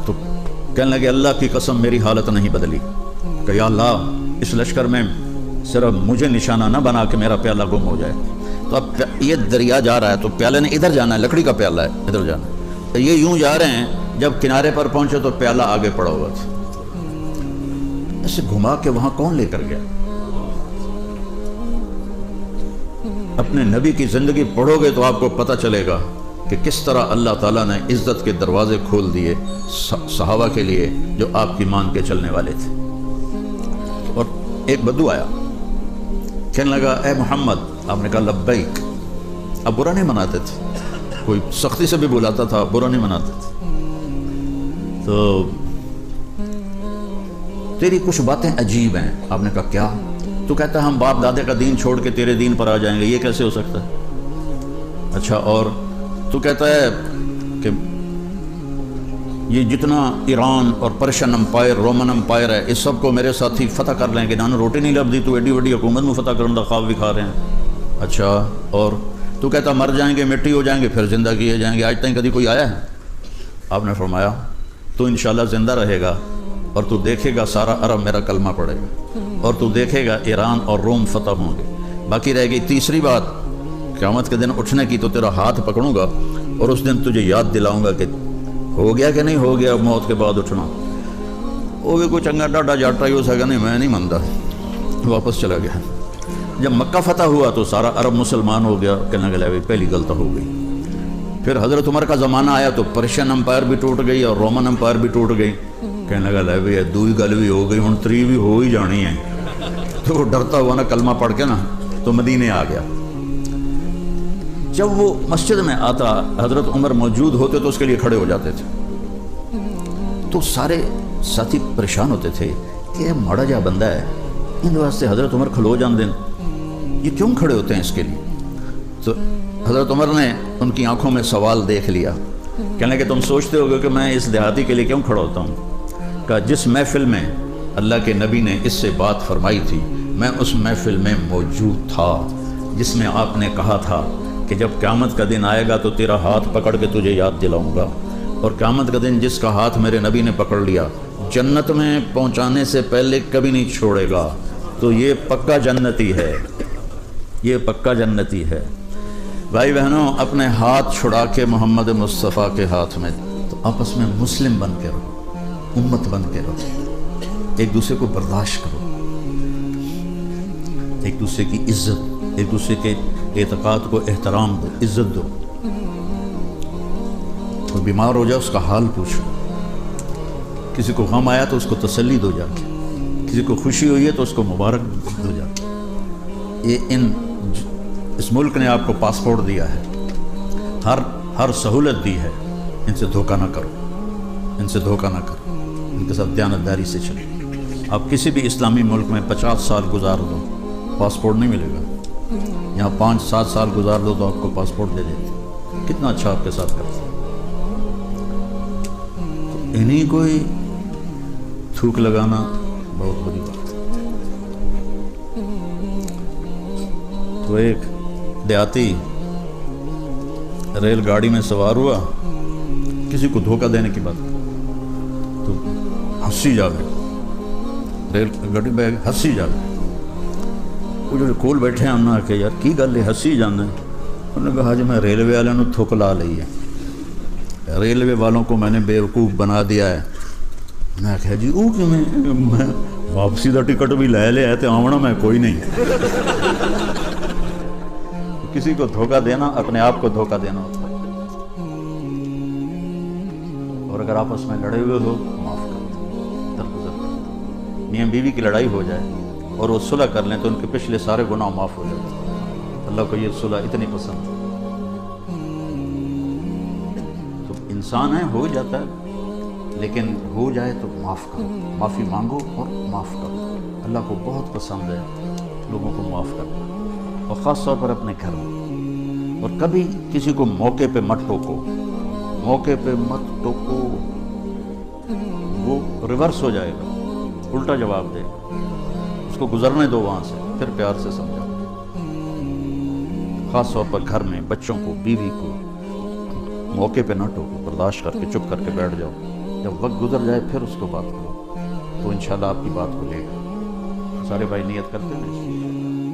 تو کہنے لگے اللہ کی قسم میری حالت نہیں بدلی، کہ یا اللہ اس لشکر میں صرف مجھے نشانہ نہ بنا کہ میرا پیالہ گم ہو جائے. تو اب یہ دریا جا رہا ہے تو پیالے نے ادھر جانا ہے، لکڑی کا پیالہ ہے ادھر جانا ہے. تو یہ یوں جا رہے ہیں، جب کنارے پر پہنچے تو پیالہ آگے پڑا ہوا تھا. ایسے گھما کے وہاں کون لے کر گیا؟ اپنے نبی کی زندگی پڑھو گے تو آپ کو پتہ چلے گا کہ کس طرح اللہ تعالیٰ نے عزت کے دروازے کھول دیے صحابہ کے لیے جو آپ کی مان کے چلنے والے تھے. اور ایک بدو آیا، کہنے لگا اے محمد. آپ نے کہا لبیک. اب برا نہیں مناتے تھے، کوئی سختی سے بھی بلاتا تھا، برا نہیں مناتے تھے. تو تیری کچھ باتیں عجیب ہیں. آپ نے کہا کیا؟ تو کہتا ہے ہم باپ دادے کا دین چھوڑ کے تیرے دین پر آ جائیں گے، یہ کیسے ہو سکتا ہے؟ اچھا اور تو کہتا ہے یہ جتنا ایران اور پرشین امپائر، رومن امپائر ہے، اس سب کو میرے ساتھی فتح کر لیں گے، نانو روٹی نہیں لبدی تو ایڈی وڈی حکومت میں فتح کرنے کا خواب دکھا رہے ہیں۔ اچھا، اور تو کہتا مر جائیں گے، مٹی ہو جائیں گے، پھر زندہ کیے جائیں گے، آج تک کبھی کوئی آیا ہے؟ آپ نے فرمایا تو انشاءاللہ زندہ رہے گا اور تو دیکھے گا سارا عرب میرا کلمہ پڑے گا، اور تو دیکھے گا ایران اور روم فتح ہوں گے۔ باقی رہ گئی تیسری بات، قیامت کے دن اٹھنے کی، تو تیرا ہاتھ پکڑوں گا اور اس دن تجھے یاد دلاؤں گا کہ ہو گیا کہ نہیں ہو گیا موت کے بعد اٹھنا۔ وہ بھی کوئی چنگا ڈاڈا جاٹا ہی ہو سکا، نہیں میں نہیں مانتا، واپس چلا گیا۔ جب مکہ فتح ہوا تو سارا عرب مسلمان ہو گیا، کہنے لگا پہلی غلط ہو گئی۔ پھر حضرت عمر کا زمانہ آیا تو پرشین امپائر بھی ٹوٹ گئی اور رومن امپائر بھی ٹوٹ گئی، کہنے لگا بھائی دوئی گل بھی ہو گئی، ہن تری بھی ہو ہی جانی ہے۔ تو وہ ڈرتا ہوا نا کلمہ پڑھ کے نا تو مدینے آ گیا۔ جب وہ مسجد میں آتا، حضرت عمر موجود ہوتے تو اس کے لیے کھڑے ہو جاتے تھے، تو سارے ساتھی پریشان ہوتے تھے کہ یہ ماڑا جا بندہ ہے، ان واسطے حضرت عمر کھلو جان دیں، یہ کیوں کھڑے ہوتے ہیں اس کے لیے؟ تو حضرت عمر نے ان کی آنکھوں میں سوال دیکھ لیا، کہنے کہ تم سوچتے ہوگے کہ میں اس دیہاتی کے لیے کیوں کھڑا ہوتا ہوں؟ کہا جس محفل میں اللہ کے نبی نے اس سے بات فرمائی تھی میں اس محفل میں موجود تھا، جس میں آپ نے کہا تھا کہ جب قیامت کا دن آئے گا تو تیرا ہاتھ پکڑ کے تجھے یاد دلاؤں گا، اور قیامت کا دن جس کا ہاتھ میرے نبی نے پکڑ لیا جنت میں پہنچانے سے پہلے کبھی نہیں چھوڑے گا، تو یہ پکا جنتی ہے، یہ پکا جنتی ہے۔ بھائی بہنوں، اپنے ہاتھ چھڑا کے محمد مصطفیٰ کے ہاتھ میں، تو آپس میں مسلم بن کے رہو، امت بن کے رہو، ایک دوسرے کو برداشت کرو، ایک دوسرے کی عزت، ایک دوسرے کے اعتقاد کو احترام دو، عزت دو۔ کوئی بیمار ہو جائے اس کا حال پوچھو، کسی کو غم آیا تو اس کو تسلی دو جا کے، کسی کو خوشی ہوئی ہے تو اس کو مبارک دو جا کے۔ یہ اس ملک نے آپ کو پاسپورٹ دیا ہے، ہر سہولت دی ہے، ان سے دھوکہ نہ کرو، ان سے دھوکہ نہ کرو، ان کے ساتھ دیانتداری سے چلو۔ آپ کسی بھی اسلامی ملک میں 50 سال گزار دو پاسپورٹ نہیں ملے گا، یہاں 5-7 سال گزار دو تو آپ کو پاسپورٹ دے دیتے، کتنا اچھا آپ کے ساتھ کرتے ہیں۔ انہیں کوئی تھوک لگانا بہت بڑی بات ہے۔ تو ایک دیہاتی ریل گاڑی میں سوار ہوا، کسی کو دھوکہ دینے کی بات تو ہنسی جاوے، ریل گاڑی میں ہنسی جاوے، وہ جو کول بیٹھے ہیں انہوں نے کہا یار کی گل ہے ہنسی جانا ہے؟ انہوں نے کہا جی میں ریلوے والوں نے تھوک لا لی ہے، ریلوے والوں کو میں نے بیوقوف بنا دیا ہے۔ میں کہا جی وہ کہ میں واپسی کا ٹکٹ بھی لے لیا ہے تو آونا میں کوئی نہیں۔ کسی کو دھوکہ دینا اپنے آپ کو دھوکہ دینا ہوتا ہے، اور اگر آپس میں لڑے ہوئے ہو معاف کرو، درگزر کرو۔ میاں بیوی کی لڑائی ہو جائے اور وہ صلح کر لیں تو ان کے پچھلے سارے گناہ معاف ہو جاتے ہیں۔ اللہ کو یہ صلح اتنی پسند ہے۔ تو انسان ہے ہو جاتا ہے، لیکن ہو جائے تو معاف کرو، معافی مانگو اور معاف کرو۔ اللہ کو بہت پسند ہے لوگوں کو معاف کرنا، اور خاص طور پر اپنے گھر میں۔ اور کبھی کسی کو موقع پہ مت ٹوکو، موقع پہ مت ٹوکو، وہ ریورس ہو جائے گا، الٹا جواب دے گا، اس کو گزرنے دو وہاں سے، پھر پیار سے سمجھاؤ۔ خاص طور پر گھر میں بچوں کو، بیوی کو موقع پہ نہ ٹوکو، برداشت کر کے چپ کر کے بیٹھ جاؤ، جب وقت گزر جائے پھر اس کو بات کرو، تو انشاءاللہ آپ کی بات کو لے گا۔ سارے بھائی نیت کرتے ہیں۔